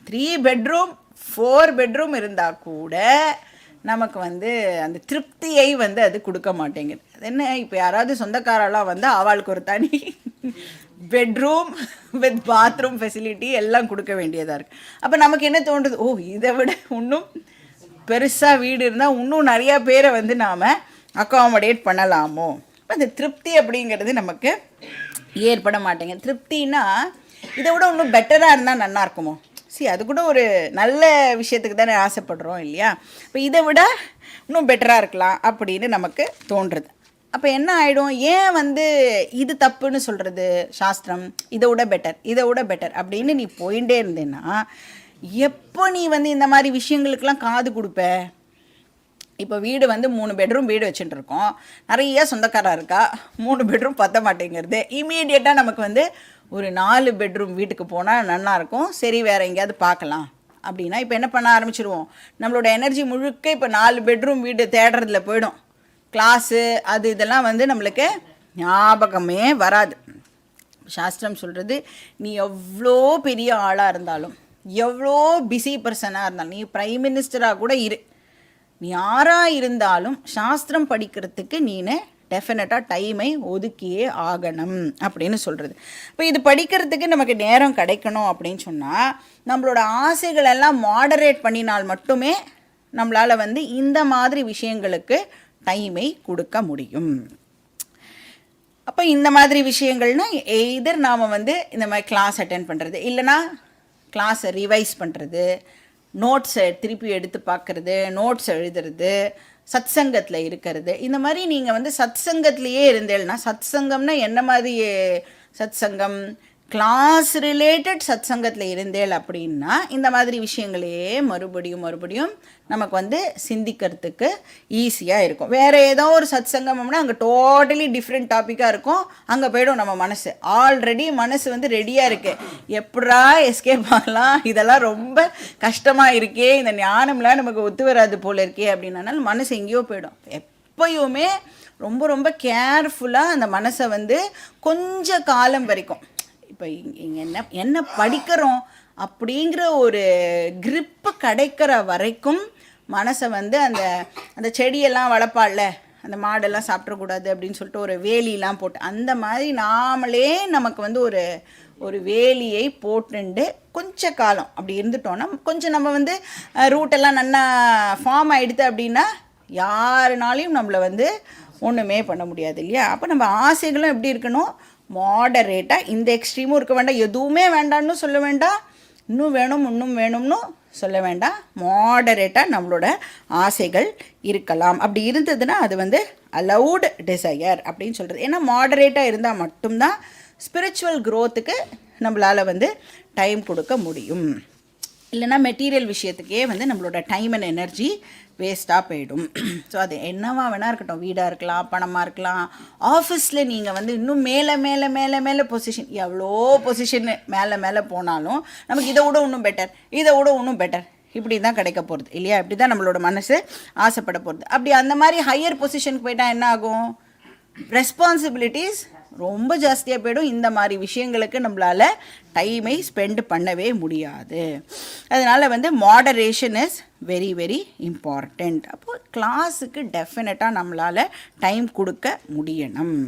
3 பெட்ரூம் 4 பெட்ரூம் இருந்தால் கூட நமக்கு வந்து அந்த திருப்தியை வந்து அது கொடுக்க மாட்டேங்குது. அது என்ன, இப்போ யாராவது சொந்தக்காரெல்லாம் வந்து அவளுக்கு ஒரு தனி பெட்ரூம் வித் பாத்ரூம் ஃபெசிலிட்டி எல்லாம் கொடுக்க வேண்டியதாக இருக்குது. அப்போ நமக்கு என்ன தோன்றுது, ஓ இதை விட இன்னும் பெருசாக வீடு இருந்தால் இன்னும் நிறையா பேரை வந்து நாம் அக்காமடேட் பண்ணலாமோ. இப்போ அந்த திருப்தி அப்படிங்கிறது நமக்கு ஏற்பட மாட்டேங்குது. திருப்தின்னா இதை விட இன்னும் பெட்டராக இருந்தால் நல்லா இருக்குமோ. அது கூட ஒரு நல்ல விஷயத்துக்கு தானே ஆசைப்படுறோம் இல்லையா. இப்போ இதை விட இன்னும் பெட்டராக இருக்கலாம் அப்படின்னு நமக்கு தோன்றுறது. அப்போ என்ன ஆகிடும், ஏன் வந்து இது தப்புன்னு சொல்கிறது சாஸ்திரம், இதை விட பெட்டர் இதை விட பெட்டர் அப்படின்னு நீ போயிட்டே இருந்தேன்னா எப்போ நீ வந்து இந்த மாதிரி விஷயங்களுக்கெல்லாம் காது கொடுப்ப? இப்போ வீடு வந்து 3 பெட்ரூம் வீடு வச்சுட்டு இருக்கோம், நிறைய சொந்தக்காரா இருக்கா, 3 பெட்ரூம் பத்த மாட்டேங்கிறது. இமீடியட்டாக நமக்கு வந்து ஒரு 4 பெட்ரூம் வீட்டுக்கு போனால் நல்லாயிருக்கும், சரி வேறு எங்கேயாவது பார்க்கலாம் அப்படின்னா இப்போ என்ன பண்ண ஆரம்பிச்சிடுவோம், நம்மளோட எனர்ஜி முழுக்க இப்போ 4 பெட்ரூம் வீடு தேடுறதுல போயிடும். கிளாஸு அது இதெல்லாம் வந்து நம்மளுக்கு ஞாபகமே வராது. சாஸ்திரம் சொல்கிறது, நீ எவ்வளோ பெரிய ஆளாக இருந்தாலும், எவ்வளோ பிஸி பர்சனாக இருந்தாலும், நீ பிரைம் மினிஸ்டராக கூட இரு, நீ யாராக இருந்தாலும் சாஸ்திரம் படிக்கிறதுக்கு நீனு டெஃபினட்டாக டைமை ஒதுக்கியே ஆகணும் அப்படின்னு சொல்கிறது. இப்போ இது படிக்கிறதுக்கு நமக்கு நேரம் கிடைக்கணும் அப்படின்னு சொன்னால் நம்மளோட ஆசைகளெல்லாம் மாடரேட் பண்ணினால் மட்டுமே நம்மளால் வந்து இந்த மாதிரி விஷயங்களுக்கு டைமை கொடுக்க முடியும். அப்போ இந்த மாதிரி விஷயங்கள்னால் எய்தர் நாம் வந்து இந்த மாதிரி கிளாஸ் அட்டென்ட் பண்ணுறது, இல்லைனா கிளாஸை ரிவைஸ் பண்ணுறது, நோட்ஸை திருப்பி எடுத்து பார்க்குறது, நோட்ஸ் எழுதுறது, சத்சங்கத்தில் இருக்கிறது. இந்த மாதிரி நீங்கள் வந்து சத்சங்கத்திலையே இருந்தேன்னா, சத்சங்கம்னா என்ன மாதிரி சத்சங்கம், கிளாஸ் ரிலேட்டட் சத்சங்கத்தில் இருந்தேள் அப்படின்னா இந்த மாதிரி விஷயங்களையே மறுபடியும் நமக்கு வந்து சிந்திக்கிறதுக்கு ஈஸியாக இருக்கும். வேறு ஏதோ ஒரு சத்சங்கம்னா அங்கே டோட்டலி டிஃப்ரெண்ட் டாப்பிக்காக இருக்கும், அங்கே போய்டும் நம்ம மனசு. ஆல்ரெடி மனசு வந்து ரெடியாக இருக்குது, எப்படா எஸ்கேப் ஆகலாம், இதெல்லாம் ரொம்ப கஷ்டமாக இருக்கே, இந்த ஞானம்லாம் நமக்கு ஒத்து வராது போல இருக்கே அப்படின்னால மனசு எங்கேயோ போய்டும். எப்பயுமே ரொம்ப ரொம்ப கேர்ஃபுல்லாக அந்த மனசை வந்து கொஞ்ச காலம் வரைக்கும், இப்போ இங்கே என்ன படிக்கிறோம் அப்படிங்கிற ஒரு கிரிப்பு கிடைக்கிற வரைக்கும் மனசை வந்து அந்த செடியெல்லாம் வளர்ப்பாள்ல, அந்த மாடெல்லாம் சாப்பிடக்கூடாது அப்படின்னு சொல்லிட்டு ஒரு வேலியெலாம் போட்டு, அந்த மாதிரி நாமளே நமக்கு வந்து ஒரு வேலியை போட்டுண்டு கொஞ்ச காலம் அப்படி இருந்துட்டோன்னா கொஞ்சம் நம்ம வந்து ரூட்டெல்லாம் நல்லா ஃபார்ம் ஆகிடுது அப்படின்னா யாருனாலையும் நம்மளை வந்து ஒன்றுமே பண்ண முடியாது இல்லையா. அப்போ நம்ம ஆசைகளும் எப்படி இருக்கணும், மாடரேட்டாக, இந்த எக்ஸ்ட்ரீமும் இருக்க வேண்டாம், எதுவுமே வேண்டாம்னு சொல்ல வேண்டாம், இன்னும் வேணும்னு சொல்ல வேண்டாம், மாடரேட்டாக நம்மளோட ஆசைகள் இருக்கலாம். அப்படி இருந்ததுன்னா அது வந்து அலவுட் டிசையர் அப்படின்னு சொல்கிறது. ஏன்னா மாடரேட்டாக இருந்தால் மட்டும்தான் ஸ்பிரிச்சுவல் க்ரோத்துக்கு நம்மளால் வந்து டைம் கொடுக்க முடியும். இல்லைனா மெட்டீரியல் விஷயத்துக்கே வந்து நம்மளோட டைம் அண்ட் எனர்ஜி வேஸ்ட்டாக போயிடும். ஸோ அது என்னவா வேணா இருக்கட்டும், வீடாக இருக்கலாம், பணமாக இருக்கலாம், ஆஃபீஸில் நீங்கள் வந்து இன்னும் மேலே மேலே மேலே மேலே பொசிஷன், எவ்வளோ பொசிஷன் மேலே மேலே போனாலும் நமக்கு இதை விட இன்னும் பெட்டர், இதை விட இன்னும் பெட்டர், இப்படி தான் கிடைக்க போகிறது இல்லையா? இப்படி தான் நம்மளோட மனசு ஆசைப்பட போகிறது. அப்படி அந்த மாதிரி ஹையர் பொசிஷனுக்கு போயிட்டால் என்ன ஆகும்? ரெஸ்பான்சிபிலிட்டிஸ் ரொம்ப ஜாஸ்தியாக போய்டும். இந்த மாதிரி விஷயங்களுக்கு நம்மளால் டைமை ஸ்பெண்ட் பண்ணவே முடியாது. அதனால் வந்து moderation is very very important. அப்போது கிளாஸுக்கு டெஃபினட்டாக நம்மளால் டைம் கொடுக்க முடியணும்.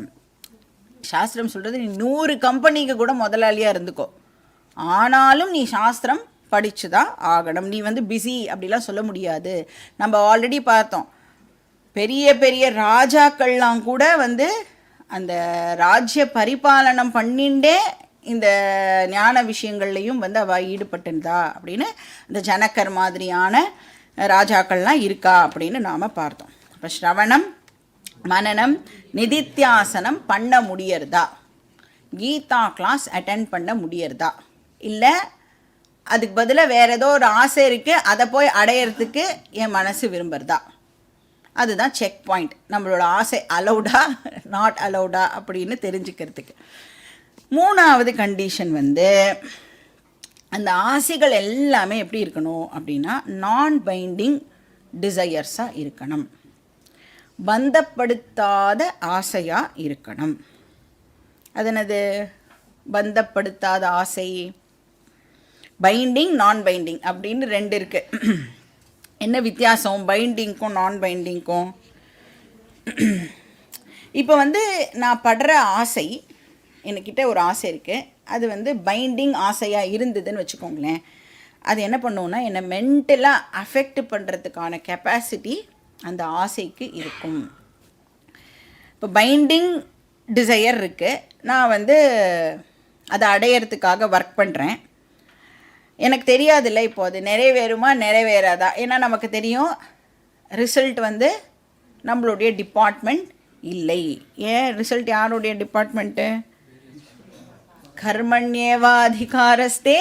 சாஸ்திரம் சொல்கிறது, நீ 100 கம்பெனிக்கு கூட முதலாளியாக இருந்துக்கோ, ஆனாலும் நீ சாஸ்திரம் படித்து தான் ஆகணும். நீ வந்து பிஸி அப்படிலாம் சொல்ல முடியாது. நம்ம ஆல்ரெடி பார்த்தோம், பெரிய பெரிய ராஜாக்கள்லாம் கூட வந்து அந்த ராஜ்ய பரிபாலனம் பண்ணிண்டே இந்த ஞான விஷயங்கள்லையும் வந்து அவள் ஈடுபட்டிருந்தா அப்படின்னு இந்த ஜனக்கர் மாதிரியான ராஜாக்கள்லாம் இருக்கா அப்படின்னு நாம் பார்த்தோம். இப்போ ஸ்ரவணம் மனனம் நிதித்தியாசனம் பண்ண முடியறதா? கீதா கிளாஸ் அட்டெண்ட் பண்ண முடியறதா? இல்லை அதுக்கு பதிலாக வேறு ஏதோ ஒரு ஆசை இருக்குது, அதை போய் அடையிறதுக்கு என் மனசு விரும்புகிறதா? அதுதான் செக் பாயிண்ட். நம்மளோட ஆசை அலௌடா நாட் அலௌடா அப்படின்னு தெரிஞ்சுக்கிறதுக்கு. 3வது கண்டிஷன் வந்து அந்த ஆசைகள் எல்லாமே எப்படி இருக்கணும் அப்படின்னா நான் பைண்டிங் டிசையர்ஸாக இருக்கணும், பந்தப்படுத்தாத ஆசையாக இருக்கணும். அதனது பந்தப்படுத்தாத ஆசை, பைண்டிங் நான் பைண்டிங் அப்படின்னு 2 இருக்குது. என்ன வித்தியாசம் பைண்டிங்க்கும் நான் பைண்டிங்க்கும்? இப்போ வந்து நான் படுற ஆசை, என்கிட்ட ஒரு ஆசை இருக்குது, அது வந்து பைண்டிங் ஆசையாக இருந்ததுன்னு வச்சுக்கோங்களேன். அது என்ன பண்ணுவோன்னா என்னை மென்டலாக அஃபெக்ட் பண்ணுறதுக்கான கெப்பாசிட்டி அந்த ஆசைக்கு இருக்கும். இப்போ பைண்டிங் டிசையர் இருக்குது, நான் வந்து அதை அடையிறதுக்காக ஒர்க் பண்ணுறேன். எனக்கு தெரியாதில்ல இப்போ அது நிறைவேறுமா நிறைவேறாதா. ஏன்னா நமக்கு தெரியும் ரிசல்ட் வந்து நம்மளுடைய டிபார்ட்மெண்ட் இல்லை. ஏன் ரிசல்ட் யாருடைய டிபார்ட்மெண்ட்டு? கர்மண்யேவாதிகாரஸ்தே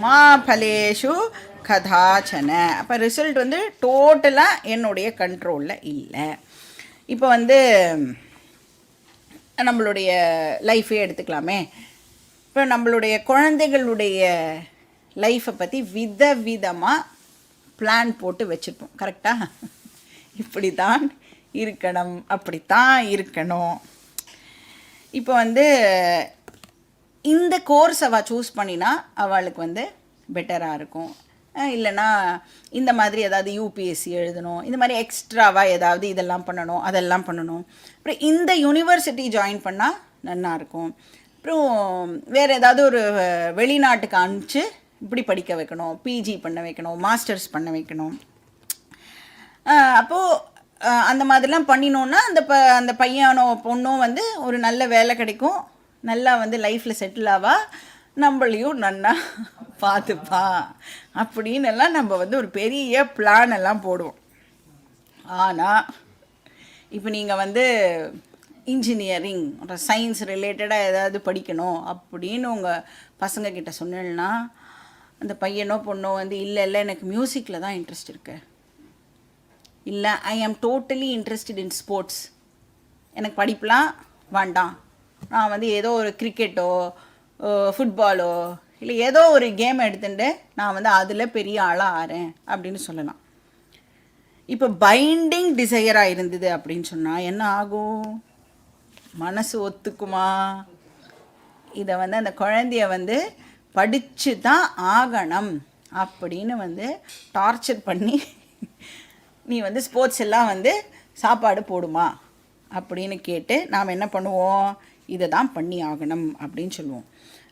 மா பலேஷு கதாச்சன. அப்போ ரிசல்ட் வந்து டோட்டலாக என்னுடைய கண்ட்ரோலில் இல்லை. இப்போ வந்து நம்மளுடைய லைஃபே எடுத்துக்கலாமே. இப்போ நம்மளுடைய குழந்தைகளுடைய லைஃப்பை பற்றி விதவிதமாக பிளான் போட்டு வச்சுருப்போம், கரெக்டாக? இப்படி தான் இருக்கணும், அப்படித்தான் இருக்கணும். இப்போ வந்து இந்த கோர்ஸ் அவள் சூஸ் பண்ணினா அவளுக்கு வந்து பெட்டராக இருக்கும். இல்லைனா இந்த மாதிரி ஏதாவது யூபிஎஸ்சி எழுதணும், இந்த மாதிரி எக்ஸ்ட்ராவாக ஏதாவது இதெல்லாம் பண்ணணும் அதெல்லாம் பண்ணணும். அப்புறம் இந்த யூனிவர்சிட்டி ஜாயின் பண்ணால் நல்லாயிருக்கும். அப்புறம் வேறு ஏதாவது ஒரு வெளிநாட்டுக்கு அனுப்பிச்சு இப்படி படிக்க வைக்கணும், பிஜி பண்ண வைக்கணும், மாஸ்டர்ஸ் பண்ண வைக்கணும். அப்போது அந்த மாதிரிலாம் பண்ணினோன்னா அந்த பையனோ பொண்ணோ வந்து ஒரு நல்ல வேலை கிடைக்கும், நல்லா வந்து லைஃப்பில் செட்டில் ஆவா, நம்மளையும் நன்னா பார்த்துப்பா அப்படின்னு எல்லாம் நம்ம வந்து ஒரு பெரிய பிளான் எல்லாம் போடுவோம். ஆனால் இப்போ நீங்கள் வந்து இன்ஜினியரிங் சயின்ஸ் ரிலேட்டடாக ஏதாவது படிக்கணும் அப்படின்னு உங்கள் பசங்கக்கிட்ட சொன்னேன்னா அந்த பையனோ பொண்ணோ வந்து இல்லை எனக்கு மியூசிக்கில் தான் இன்ட்ரெஸ்ட் இருக்கு, இல்லை ஐ ஆம் டோட்டலி இன்ட்ரெஸ்டட் இன் ஸ்போர்ட்ஸ், எனக்கு படிப்புலாம் வேண்டாம், நான் வந்து ஏதோ ஒரு கிரிக்கெட்டோ ஃபுட்பாலோ இல்லை ஏதோ ஒரு கேம் எடுத்துட்டு நான் வந்து அதில் பெரிய ஆளாக ஆறேன் அப்படின்னு சொல்லலாம். இப்போ பைண்டிங் டிசையராக இருந்தது அப்படின்னு சொன்னால் என்ன ஆகும்? மனசு ஒத்துக்குமா? இதை வந்து அந்த குழந்தைய வந்து படித்து தான் ஆகணும் அப்படின்னு வந்து டார்ச்சர் பண்ணி நீ வந்து ஸ்போர்ட்ஸ் எல்லாம் வந்து சாப்பாடு போடுமா அப்படின்னு கேட்டு நாம் என்ன பண்ணுவோம்? இதை தான் பண்ணி ஆகணும் அப்படின்னு சொல்லுவோம்.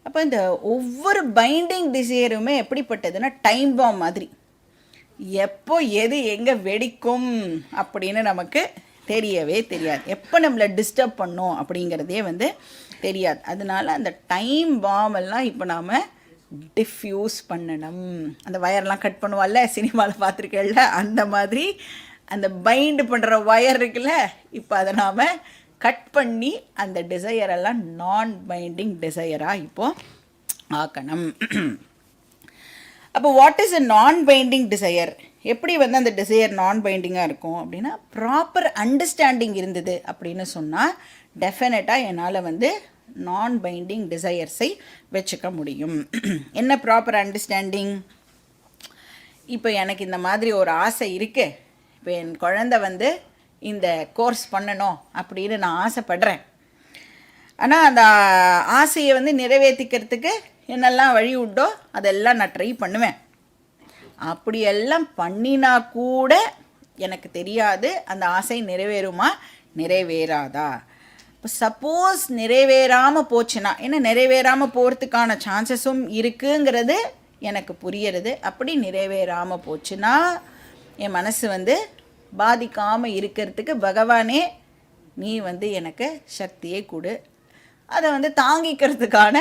அப்போ இந்த ஒவ்வொரு பைண்டிங் டிசையருமே எப்படிப்பட்டதுன்னா டைம் பாம் மாதிரி, எப்போ எது எங்கே வெடிக்கும் அப்படின்னு நமக்கு தெரியவே தெரியாது, எப்போ நம்மளை டிஸ்டர்ப் பண்ணோம் அப்படிங்கிறதே வந்து தெரியாது. அதனால அந்த டைம் பாம் எல்லாம் இப்போ நாம் டிஃப்யூஸ் பண்ணணும். அந்த வயர்லாம் கட் பண்ணுவாள்ல, சினிமாவில் பார்த்துருக்கேன்ல, அந்த மாதிரி அந்த பைண்டு பண்ணுற ஒயர் இருக்குல்ல, இப்போ அதை நாம் கட் பண்ணி அந்த டிசையரெல்லாம் நான் பைண்டிங் டிசையராக இப்போது ஆக்கணும். அப்போ வாட் இஸ் எ நான் பைண்டிங் டிசையர்? எப்படி வந்து அந்த டிசையர் நான் பைண்டிங்காக இருக்கும் அப்படின்னா, ப்ராப்பர் அண்டர்ஸ்டாண்டிங் இருந்தது அப்படின்னு சொன்னால் டெஃபினட்டாக என்னால் வந்து நான் பைண்டிங் டிசையர்ஸை வச்சுக்க முடியும். என்ன ப்ராப்பர் அண்டர்ஸ்டாண்டிங்? இப்போ எனக்கு இந்த மாதிரி ஒரு ஆசை இருக்குது, இப்போ என் குழந்தை வந்து இந்த கோர்ஸ் பண்ணணும் அப்படின்னு நான் ஆசைப்படுறேன். ஆனால் அந்த ஆசையை வந்து நிறைவேற்றிக்கிறதுக்கு என்னெல்லாம் வழி உண்டோ அதெல்லாம் நான் ட்ரை பண்ணுவேன். அப்படியெல்லாம் பண்ணினா கூட எனக்கு தெரியாது அந்த ஆசை நிறைவேறுமா நிறைவேறாதா. இப்போ சப்போஸ் நிறைவேறாமல் போச்சுன்னா, ஏன்னா நிறைவேறாமல் போகிறதுக்கான சான்சஸும் இருக்குங்கிறது எனக்கு புரியறது. அப்படி நிறைவேறாமல் போச்சுன்னா என் மனசு வந்து பாதிக்காமல் இருக்கிறதுக்கு பகவானே நீ வந்து எனக்கு சக்தியை கொடு, அதை வந்து தாங்கிக்கிறதுக்கான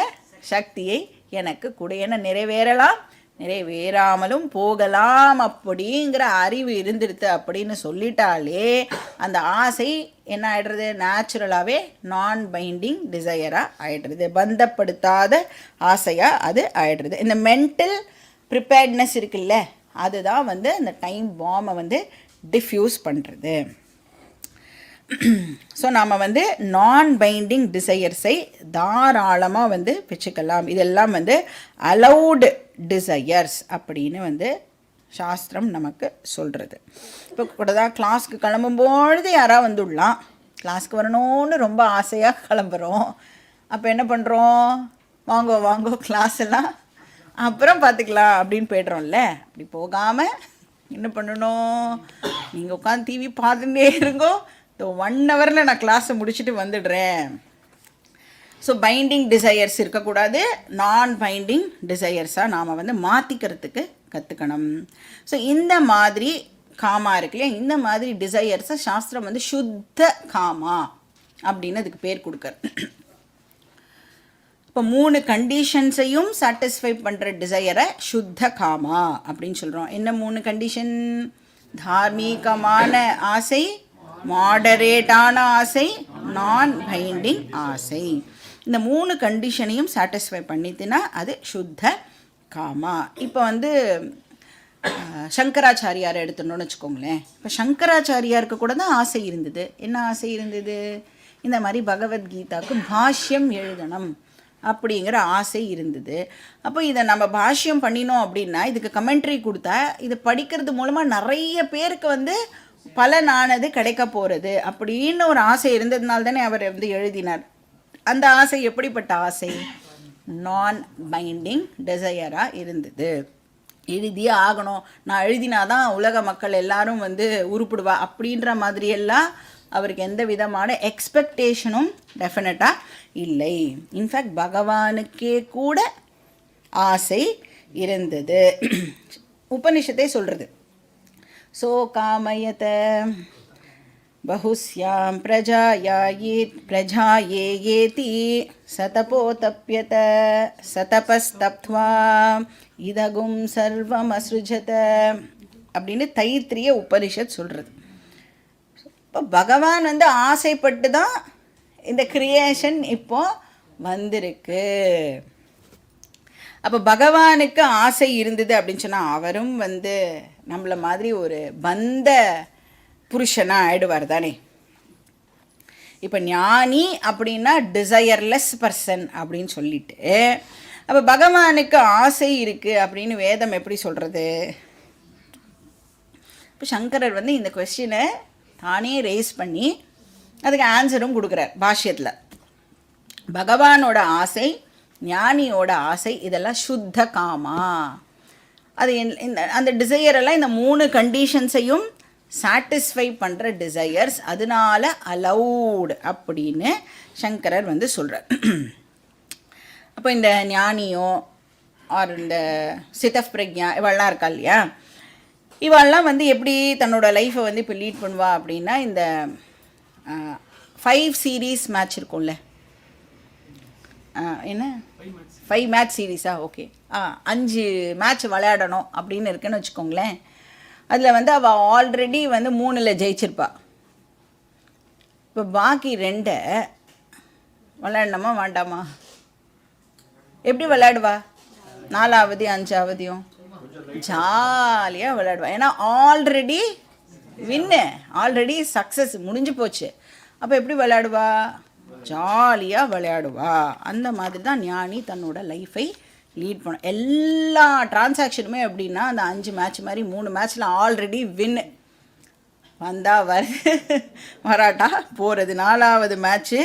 சக்தியை எனக்கு கொடு. ஏன்னா நிறைவேறலாம் நிறைவேறாமலும் போகலாம் அப்படிங்கிற அறிவு இருந்துடுது அப்படின்னு சொல்லிட்டாலே அந்த ஆசை என்ன ஆகிடுறது, நேச்சுரலாகவே நான் பைண்டிங் டிசையராக ஆகிடுறது, பந்தப்படுத்தாத ஆசையாக அது ஆகிடுறது. இந்த மென்டல் ப்ரிப்பேர்ட்னஸ் இருக்குல்ல, அதுதான் வந்து அந்த டைம் பாம்பை வந்து டிஃப்யூஸ் பண்ணுறது. ஸோ நாம் வந்து நான் பைண்டிங் டிசையர்ஸை தாராளமாக வந்து வச்சுக்கலாம். இதெல்லாம் வந்து அலவுடு டிசையர்ஸ் அப்படின்னு வந்து சாஸ்திரம் நமக்கு சொல்கிறது. இப்போ கூட தான் கிளாஸ்க்கு கிளம்பும்பொழுது யாராவது வந்துடலாம், கிளாஸ்க்கு வரணும்னு ரொம்ப ஆசையாக கிளம்புறோம். அப்போ என்ன பண்ணுறோம், வாங்கோ வாங்கோ கிளாஸ் எல்லாம் அப்புறம் பார்த்துக்கலாம் அப்படின்னு போய்ட்றோம்ல. அப்படி போகாமல் என்ன பண்ணணும், நீங்கள் உட்காந்து டிவி பார்த்துட்டே இருங்கோ, இந்த 1 ஹவரில் நான் கிளாஸை முடிச்சுட்டு வந்துடுறேன். ஸோ பைண்டிங் டிசையர்ஸ் இருக்கக்கூடாது, நான் பைண்டிங் டிசையர்ஸாக நாம் வந்து மாற்றிக்கிறதுக்கு கற்றுக்கணும். ஸோ இந்த மாதிரி காமா இருக்கு இல்லையா, இந்த மாதிரி டிசையர்ஸை சாஸ்திரம் வந்து சுத்த காமா அப்படின்னு அதுக்கு பேர் கொடுக்குற. இப்போ 3 கண்டிஷன்ஸையும் சாட்டிஸ்ஃபை பண்ணுற டிசையரை சுத்த காமா அப்படின்னு சொல்கிறோம். என்ன 3 கண்டிஷன்? தார்மீகமான ஆசை, மாடரேட்டான ஆசை, நான் பைண்டிங் ஆசை. இந்த 3 கண்டிஷனையும் சாட்டிஸ்ஃபை பண்ணிட்டுனா அது சுத்த காமா. இப்போ வந்து சங்கராச்சாரியாரை எடுத்துட்டோன்னு வச்சுக்கோங்களேன். இப்போ சங்கராச்சாரியாருக்கு கூட தான் ஆசை இருந்தது. என்ன ஆசை இருந்தது? இந்த மாதிரி பகவத்கீதாவுக்கு பாஷ்யம் எழுதணும் அப்படிங்கிற ஆசை இருந்தது. அப்போ இதை நம்ம பாஷ்யம் பண்ணினோம் அப்படின்னா இதுக்கு கமெண்ட்ரி கொடுத்தா இது படிக்கிறது மூலமாக நிறைய பேருக்கு வந்து பலனானது கிடைக்க போகிறது அப்படின்னு ஒரு ஆசை இருந்ததுனால தானே அவர் வந்து எழுதினார். அந்த ஆசை எப்படிப்பட்ட ஆசை? நான் பைண்டிங் டிசையராக இருந்தது. எழுதியே ஆகணும், நான் எழுதினாதான் உலக மக்கள் எல்லாரும் வந்து உருப்பிடுவா அப்படின்ற மாதிரியெல்லாம் அவருக்கு எந்த விதமான எக்ஸ்பெக்டேஷனும் டெஃபினட்டாக இல்லை. இன்ஃபேக்ட் பகவானுக்கே கூட ஆசை இருந்தது. உபனிஷத்தை சொல்கிறது, சோ காமயத பகுஸ்யாம் பிரஜாயேயேதி சதபோதப்யத சதபஸ்தப்த்வா இதகும் சர்வம் அஸ்ருஜத அப்படின்னு தைத்திரிய உபனிஷத் சொல்கிறது. இப்போ பகவான் வந்து ஆசைப்பட்டு தான் இந்த கிரியேஷன் இப்போ வந்திருக்கு. அப்போ பகவானுக்கு ஆசை இருந்தது அப்படின்னு சொன்னால் அவரும் வந்து நம்மளை மாதிரி ஒரு பந்த புருஷனாக ஆயிடுவார் தானே. இப்போ ஞானி அப்படின்னா டிசையர்லெஸ் பர்சன் அப்படின்னு சொல்லிட்டு, அப்போ பகவானுக்கு ஆசை இருக்குது அப்படின்னு வேதம் எப்படி சொல்கிறது? இப்போ சங்கரர் வந்து இந்த கொஸ்டினை தானே ரேஸ் பண்ணி அதுக்கு ஆன்சரும் கொடுக்குறார் பாஷ்யத்தில். பகவானோட ஆசை, ஞானியோட ஆசை, இதெல்லாம் சுத்த காமா. அது அந்த டிசையரெல்லாம் இந்த 3 கண்டிஷன்ஸையும் சாட்டிஸ்ஃபை பண்ணுற டிசையர்ஸ், அதனால அலவுட் அப்படின்னு சங்கரர் வந்து சொல்கிறார். அப்போ இந்த ஞானியோ ஆர் இந்த சிதப் பிரக்ஞா இவெல்லாம் இருக்கா இல்லையா, இவெல்லாம் வந்து எப்படி தன்னோட லைஃப்பை வந்து இப்போ லீட் பண்ணுவா அப்படின்னா, இந்த 5 சீரீஸ் மேட்ச் இருக்கும்ல, என்ன 5 மேட்ச் சீரீஸா, ஓகே 5 மேட்ச் விளையாடணும் அப்படின்னு இருக்குன்னு வச்சுக்கோங்களேன். அதில் வந்து அவள் ஆல்ரெடி வந்து 3ல் ஜெயிச்சிருப்பா. இப்போ பாக்கி 2 விளையாடணுமா வேண்டாமா? எப்படி விளையாடுவா? 4வது 5வதையும் ஜாலியாக விளையாடுவா. ஏன்னா ஆல்ரெடி வின்னு, ஆல்ரெடி சக்ஸஸ் முடிஞ்சு போச்சு. அப்போ எப்படி விளையாடுவா? ஜாலியாக விளையாடுவா. அந்த மாதிரி தான் ஞானி தன்னோட லைஃபை லீட் பண்ண. எல்லா டிரான்சாக்ஷனுமே எப்படின்னா அந்த 5 மேட்ச் மாதிரி 3 மேட்ச்சில் ஆல்ரெடி வின்னு. வந்தால் வராட்டா போகிறது. 4வது மேட்ச்சு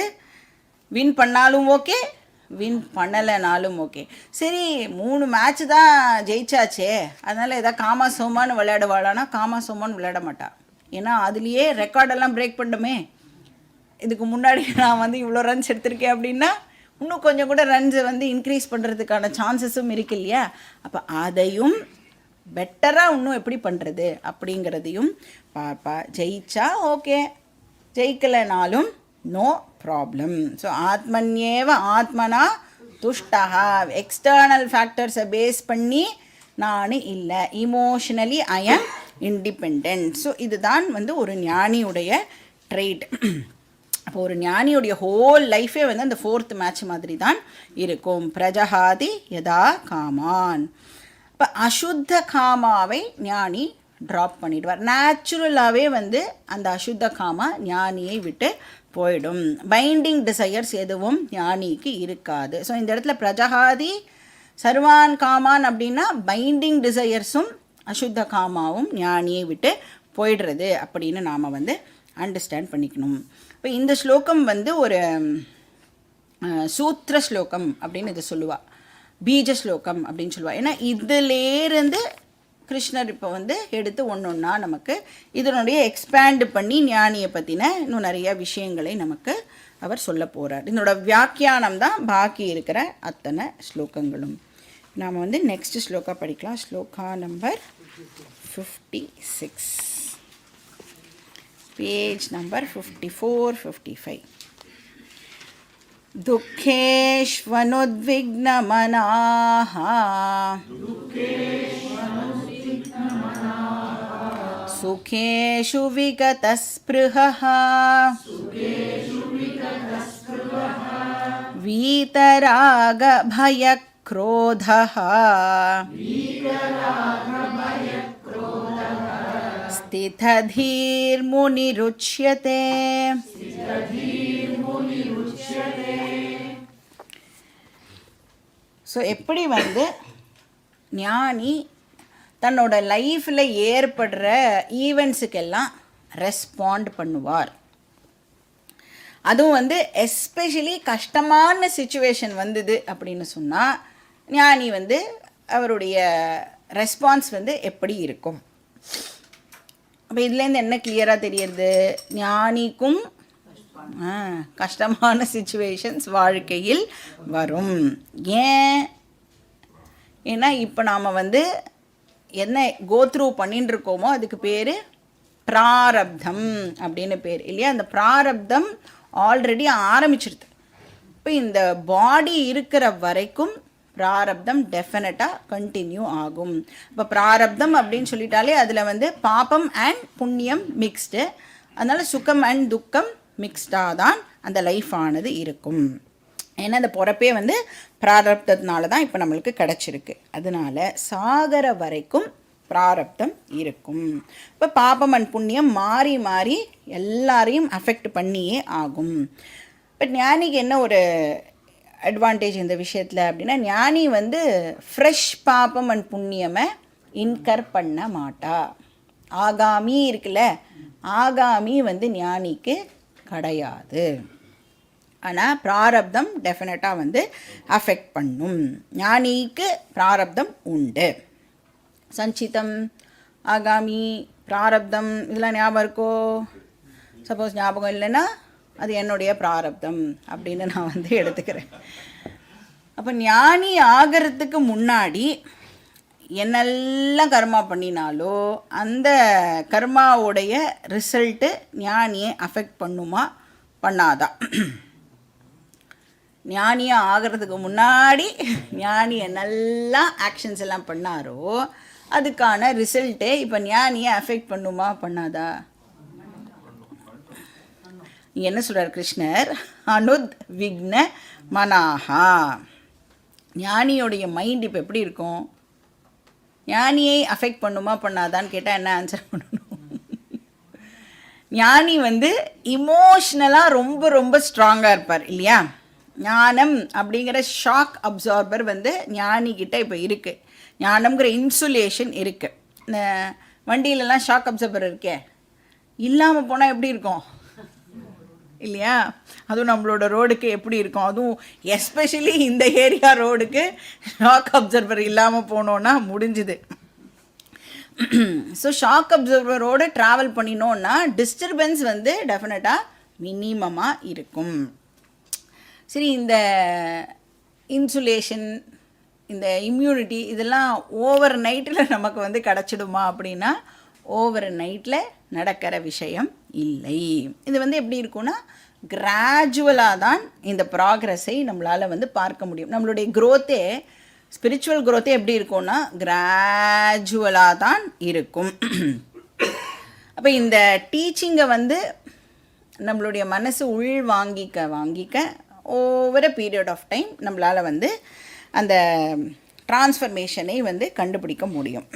வின் பண்ணாலும் ஓகே, வின் பண்ணலைனாலும் ஓகே. சரி 3 மேட்ச்சு தான் ஜெயிச்சாச்சே, அதனால் எதாவது காமா சோமான்னு விளையாடுவாளானா காமா சோமான்னு விளையாட மாட்டா. ஏன்னா அதுலேயே ரெக்கார்டெல்லாம் பிரேக் பண்ணணுமே. இதுக்கு முன்னாடி நான் இவ்வளோ ரன்ஸ் எடுத்திருக்கேன் அப்படின்னா இன்னும் கொஞ்சம் கூட ரன்ஸை இன்க்ரீஸ் பண்ணுறதுக்கான சான்சஸும் இருக்கு இல்லையா. அப்போ அதையும் பெட்டராக இன்னும் எப்படி பண்ணுறது அப்படிங்கிறதையும் பார்ப்பா. ஜெயிச்சா ஓகே, ஜெயிக்கலைனாலும் நோ ப்ராப்ளம். ஸோ ஆத்மன்யேவ ஆத்மனா துஷ்டா. எக்ஸ்டர்னல் ஃபேக்டர்ஸை பேஸ் பண்ணி நான் இல்லை, இமோஷனலி ஐ ஆம் இண்டிபெண்ட். ஸோ இதுதான் ஒரு ஞானியுடைய ட்ரெய்ட். அப்போ ஒரு ஞானியுடைய ஹோல் லைஃபே அந்த 4th மேட்ச் மாதிரி தான் இருக்கும். பிரஜஹாதி யதா காமான். இப்போ அசுத்த காமாவை ஞானி ட்ராப் பண்ணிடுவார். நேச்சுரலாகவே அந்த அசுத்த காமா ஞானியை விட்டு போயிடும். பைண்டிங் டிசையர்ஸ் எதுவும் ஞானிக்கு இருக்காது. ஸோ இந்த இடத்துல பிரஜஹாதி சர்வான் காமான் அப்படின்னா பைண்டிங் டிசையர்ஸும் அசுத்த காமாவும் ஞானியை விட்டு போயிடுறது அப்படின்னு நாம் அண்டர்ஸ்டாண்ட் பண்ணிக்கணும். இப்போ இந்த ஸ்லோகம் ஒரு சூத்திர ஸ்லோகம் அப்படின்னு இதை சொல்லுவாள், பீஜ ஸ்லோகம் அப்படின்னு சொல்லுவாள். ஏன்னா இதிலேருந்து கிருஷ்ணர் இப்போ எடுத்து ஒன்றா நமக்கு இதனுடைய எக்ஸ்பேண்ட் பண்ணி ஞானியை பற்றின இன்னும் நிறைய விஷயங்களை நமக்கு அவர் சொல்ல போகிறார். இதனோட வியாக்கியானம் தான் பாக்கி இருக்கிற அத்தனை ஸ்லோகங்களும். நாம் நெக்ஸ்ட் ஸ்லோகா படிக்கலாம். Shloka number 56, page number 54-55. துக்கேஷ்வனுத்விக்னமனாஹ சுகேஷு விகதஸ்பிருஹः வீதராகபயக்ரோதः ஸ்திததீர்முனிருச்யதே. ஸோ எப்படி ஞானி தன்னோட லைஃப்பில் ஏற்படுற ஈவெண்ட்ஸுக்கெல்லாம் ரெஸ்பாண்ட் பண்ணுவார். அதுவும் எஸ்பெஷலி கஷ்டமான சிச்சுவேஷன் வந்தது அப்படின்னு சொன்னால் ஞானி அவருடைய ரெஸ்பான்ஸ் எப்படி இருக்கும். அப்போ இதுலேருந்து என்ன கிளியராக தெரியுது? ஞானிக்கும் கஷ்டமான சிச்சுவேஷன்ஸ் வாழ்க்கையில் வரும். ஏன்னா இப்போ நாம் என்ன கோத்ரூ பண்ணின்னு இருக்கோமோ அதுக்கு பேர் பிராரப்தம் அப்படின்னு பேர் இல்லையா. அந்த பிராரப்தம் ஆல்ரெடி ஆரம்பிச்சிருது. இப்போ இந்த பாடி இருக்கிற வரைக்கும் பிராரப்தம் டெஃபினட்டாக கண்டினியூ ஆகும். இப்போ பிராரப்தம் அப்படின்னு சொல்லிட்டாலே அதில் பாபம் அண்ட் புண்ணியம் மிக்ஸ்டு. அதனால் சுகம் அண்ட் துக்கம் மிக்ஸ்டாக தான் அந்த லைஃப் ஆனது இருக்கும். ஏன்னா அந்த பிறப்பே பிராரப்தத்தினால தான் இப்போ நம்மளுக்கு கிடச்சிருக்கு. அதனால் சாகர வரைக்கும் பிராரப்தம் இருக்கும். இப்போ பாபம் அண்ட் புண்ணியம் மாறி மாறி எல்லாரையும் அஃபெக்ட் பண்ணியே ஆகும். பட் ஞானிக்கு என்ன ஒரு அட்வான்டேஜ் இந்த விஷயத்தில் அப்படின்னா, ஞானி ஃப்ரெஷ் பாபம் அண்ட் புண்ணியமை இன்கர் பண்ண மாட்டா. ஆகாமி இருக்குல்ல, ஆகாமி ஞானிக்கு கிடையாது. ஆனால் பிராரப்தம் டெஃபினட்டாக அஃபெக்ட் பண்ணும். ஞானிக்கு பிராரப்தம் உண்டு. சஞ்சிதம், ஆகாமி, பிராரப்தம் இதெல்லாம் ஞாபகம் இருக்கோ? சப்போஸ் ஞாபகம் இல்லைன்னா அது என்னுடைய பிராரப்தம் அப்படின்னு நான் எடுத்துக்கிறேன். அப்போ ஞானி ஆகிறதுக்கு முன்னாடி என்னெல்லாம் கர்மா பண்ணினாலோ அந்த கர்மாவுடைய ரிசல்ட்டு ஞானியை அஃபெக்ட் பண்ணுமா பண்ணாதா? ஞானியாக ஆகிறதுக்கு முன்னாடி ஞானி என்னெல்லாம் ஆக்ஷன்ஸ் எல்லாம் பண்ணாரோ அதுக்கான ரிசல்ட்டே இப்போ ஞானியை அஃபெக்ட் பண்ணுமா பண்ணாதா? என்ன சொல்கிறார் கிருஷ்ணர்? அனுத் விக்ன மனாஹா. ஞானியோடைய மைண்ட் இப்போ எப்படி இருக்கும்? ஞானியை அஃபெக்ட் பண்ணுமா பண்ணாதான்னு கேட்டால் என்ன ஆன்சர் பண்ணணும்? ஞானி வந்து இமோஷ்னலாக ரொம்ப ரொம்ப ஸ்ட்ராங்காக இருப்பார் இல்லையா? ஞானம் அப்படிங்கிற ஷாக் அப்சார்பர் வந்து ஞானிக்கிட்ட இப்போ இருக்குது. ஞானம்ங்கிற இன்சுலேஷன் இருக்குது. இந்த வண்டியிலலாம் ஷாக் அப்சார்பர் இருக்கே, இல்லாமல் போனால் எப்படி இருக்கும் இல்லையா? அதுவும் நம்மளோட ரோடுக்கு எப்படி இருக்கும்? அதுவும் எஸ்பெஷலி இந்த ஏரியா ரோடுக்கு ஷாக் அப்சர்வர் இல்லாமல் போனோன்னா முடிஞ்சுது. ஸோ ஷாக் அப்சர்வரோடு ட்ராவல் பண்ணினோன்னா டிஸ்டர்பன்ஸ் வந்து டெஃபினட்டாக மினிமமாக இருக்கும். சரி, இந்த இன்சுலேஷன், இந்த இம்யூனிட்டி இதெல்லாம் ஓவர் நைட்டில் நமக்கு வந்து கிடச்சிடுமா அப்படின்னா ஓவர் நைட்டில் நடக்கிற விஷயம் இல்லை. இது வந்து எப்படி இருக்குன்னா கிராஜுவலாக தான் இந்த ப்ராக்ரஸை நம்மளால் வந்து பார்க்க முடியும். நம்மளுடைய க்ரோத்தே, ஸ்பிரிச்சுவல் க்ரோத்தே எப்படி இருக்கும்னா கிராஜுவலாக தான் இருக்கும். அப்போ இந்த டீச்சிங்கை வந்து நம்மளுடைய மனசு உள் வாங்கிக்க over a period of time நம்மளால் வந்து அந்த டிரான்ஸ்ஃபர்மேஷனை வந்து கண்டுபிடிக்க முடியும்.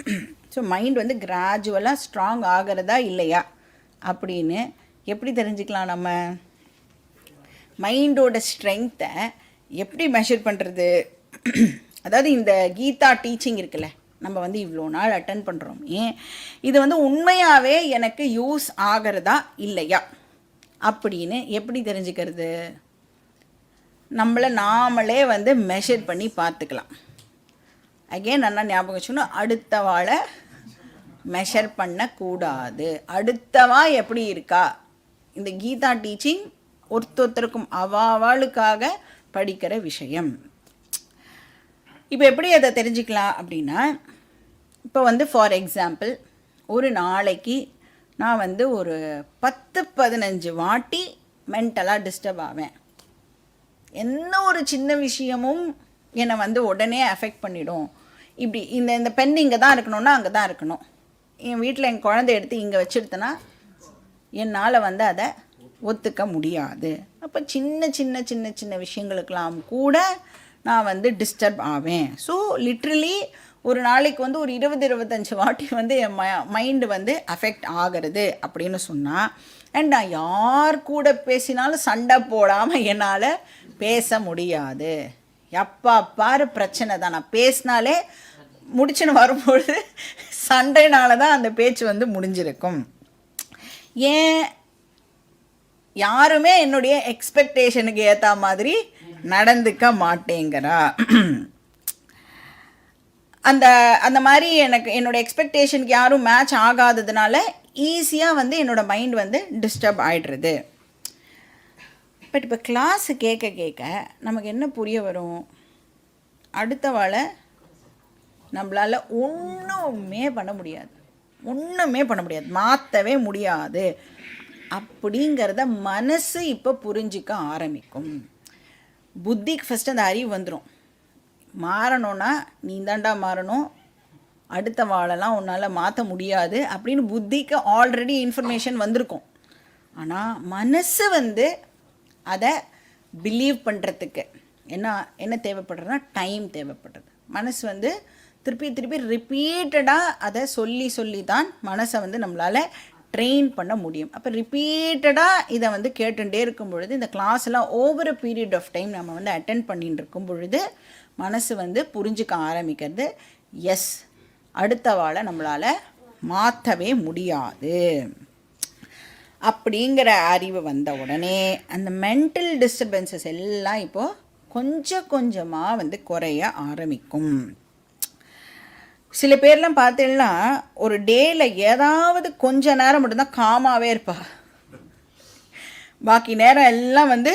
ஸோ மைண்ட் வந்து கிராஜுவலாக ஸ்ட்ராங் ஆகிறதா இல்லையா அப்படின்னு எப்படி தெரிஞ்சுக்கலாம்? நம்ம மைண்டோட ஸ்ட்ரென்த்தை எப்படி மெஷர் பண்ணுறது? அதாவது இந்த கீதா டீச்சிங் இருக்குல்ல, நம்ம வந்து இவ்வளோ நாள் அட்டன் பண்ணுறோமே, இது வந்து உண்மையாகவே எனக்கு யூஸ் ஆகிறதா இல்லையா அப்படின்னு எப்படி தெரிஞ்சுக்கிறது? நம்மளை நாமளே வந்து மெஷர் பண்ணி பார்த்துக்கலாம். அகெயின் நல்லா ஞாபகம் வச்சுக்கணும், அடுத்த வாழை மெஷர் பண்ணக்கூடாது. அடுத்தவா எப்படி இருக்கா? இந்த கீதா டீச்சிங் ஒருத்தருக்கும் அவாளுக்காக படிக்கிற விஷயம். இப்போ எப்படி அதை தெரிஞ்சுக்கலாம் அப்படின்னா, இப்போ வந்து ஃபார் எக்ஸாம்பிள் ஒரு நாளைக்கு நான் வந்து ஒரு 10-15 வாட்டி மென்டலாக டிஸ்டர்ப் ஆவேன். என்ன ஒரு சின்ன விஷயமும் என்னை வந்து உடனே அஃபெக்ட் பண்ணிடும். இப்படி இந்த பென் இங்கே தான் இருக்கணும்னா அங்கே தான் இருக்கணும். என் வீட்டில் என் குழந்தை எடுத்து இங்கே வச்சுருத்தேன்னா என்னால் வந்து அதை ஒத்துக்க முடியாது. அப்போ சின்ன சின்ன சின்ன சின்ன விஷயங்களுக்கெல்லாம் கூட நான் வந்து டிஸ்டர்ப் ஆவேன். ஸோ லிட்ரலி ஒரு நாளைக்கு வந்து ஒரு 20-25 வாட்டி வந்து என் மைண்டு வந்து அஃபெக்ட் ஆகிறது அப்படின்னு சொன்னால், அண்ட் நான் யார் கூட பேசினாலும் சண்டை போடாமல் என்னால் பேச முடியாது. எப்பா பாரு பிரச்சனை தான். நான் பேசினாலே முடிச்சுன்னு வரும்பொழுது சண்டைனால தான் அந்த பேச்சு வந்து முடிஞ்சிருக்கும். ஏன் யாருமே என்னுடைய எக்ஸ்பெக்டேஷனுக்கு ஏற்ற மாதிரி நடந்துக்க மாட்டேங்கிறா. அந்த அந்த மாதிரி எனக்கு என்னோடய எக்ஸ்பெக்டேஷனுக்கு யாரும் மேட்ச் ஆகாததுனால ஈஸியாக வந்து என்னோடய மைண்ட் வந்து டிஸ்டர்ப் ஆகிடுறது. பட் இப்போ கிளாஸு கேட்க கேட்க நமக்கு என்ன புரிய வரும்? அடுத்த வாழை நம்மளால் ஒன்றுமே பண்ண முடியாது, மாற்றவே முடியாது அப்படிங்கிறத மனசு இப்போ புரிஞ்சிக்க ஆரம்பிக்கும். புத்திக்கு ஃபஸ்ட்டு அந்த அறிவு வந்துடும். மாறணும்னா நீ தாண்டா மாறணும், அடுத்த வாழெல்லாம் உன்னால் மாற்ற முடியாது அப்படின்னு புத்திக்கு ஆல்ரெடி இன்ஃபர்மேஷன் வந்திருக்கும். ஆனால் மனசு வந்து அதை பிலீவ் பண்ணுறதுக்கு என்ன தேவைப்படுறதுனா டைம் தேவைப்படுறது. மனசு வந்து திருப்பி ரிப்பீட்டடாக அதை சொல்லி தான் மனசை வந்து நம்மளால் ட்ரெயின் பண்ண முடியும். அப்போ ரிப்பீட்டடாக இதை வந்து கேட்டுகிட்டே இருக்கும் பொழுது, இந்த கிளாஸ்லாம் over a period of time நம்ம வந்து அட்டென்ட் பண்ணிட்டு இருக்கும் பொழுது மனசு வந்து புரிஞ்சுக்க ஆரம்பிக்கிறது, எஸ் அடுத்த வாழை நம்மளால் மாற்றவே முடியாது அப்படிங்கிற அறிவு வந்த உடனே அந்த மென்டல் டிஸ்டர்பன்சஸ் எல்லாம் இப்போது கொஞ்சம் கொஞ்சமாக வந்து குறைய ஆரம்பிக்கும். சில பேர்லாம் பார்த்தீங்கன்னா ஒரு டேயில் ஏதாவது கொஞ்ச நேரம் மட்டும்தான் காமாகவே இருப்பா, பாக்கி நேரம் எல்லாம் வந்து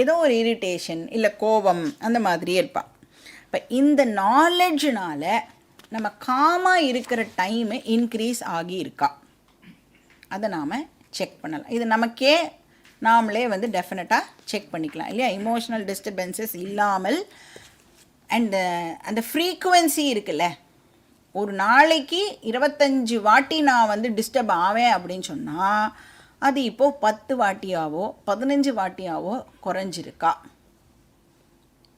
ஏதோ ஒரு இரிட்டேஷன் இல்லை கோபம் அந்த மாதிரியே இருப்பாள். இப்போ இந்த நாலெட்ஜினால் நம்ம காமாக இருக்கிற டைமு இன்க்ரீஸ் ஆகி இருக்கா, அதை நாம் செக் பண்ணலாம். இது நமக்கே நாமளே வந்து டெஃபினட்டாக செக் பண்ணிக்கலாம் இல்லையா? இமோஷ்னல் டிஸ்டர்பன்சஸ் இல்லாமல் அண்டு அந்த ஃப்ரீக்குவென்சி இருக்குல்ல, ஒரு நாளைக்கு 25 வாட்டி நான் வந்து டிஸ்டர்ப் ஆவேன் அப்படின்னு சொன்னால் அது இப்போது 10 வாட்டியாவோ 15 வாட்டியாவோ குறைஞ்சிருக்கா.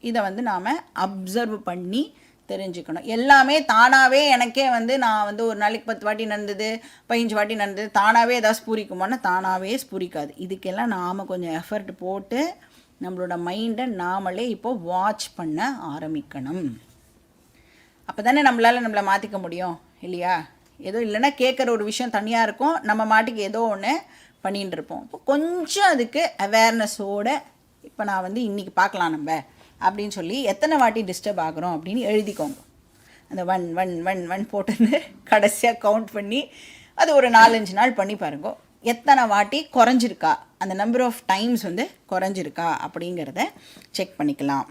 இதை வந்து நாம் அப்சர்வ் பண்ணி தெரிஞ்சுக்கணும். எல்லாமே தானாகவே எனக்கே வந்து நான் வந்து ஒரு நாளைக்கு 10 வாட்டி நடந்தது 15 வாட்டி நடந்தது தானாகவே ஏதாவது ஸ்பூரிக்குமானா தானாகவே ஸ்பூரிக்காது. இதுக்கெல்லாம் நாம் கொஞ்சம் எஃபர்ட் போட்டு நம்மளோட மைண்டை நாமளே இப்போது வாட்ச் பண்ண ஆரம்பிக்கணும். அப்போ தானே நம்மளை மாற்றிக்க முடியும் இல்லையா? ஏதோ இல்லைன்னா கேட்குற ஒரு விஷயம் தனியாக இருக்கும், நம்ம மாட்டுக்கு ஏதோ ஒன்று பண்ணிகிட்டு இருப்போம். இப்போ கொஞ்சம் அதுக்கு அவேர்னஸோடு இப்போ நான் வந்து இன்றைக்கி பார்க்கலாம் நம்ம அப்படின்னு சொல்லி எத்தனை வாட்டி டிஸ்டர்ப் ஆகிறோம் அப்படின்னு எழுதிக்கோங்க. அந்த 1 1 1 1 போட்டுன்னு கடைசியாக கவுண்ட் பண்ணி அது ஒரு 4-5 நாள் பண்ணி பாருங்க, எத்தனை வாட்டி குறைஞ்சிருக்கா, அந்த நம்பர் ஆஃப் டைம்ஸ் வந்து குறைஞ்சிருக்கா அப்படிங்கிறத செக் பண்ணிக்கலாம்.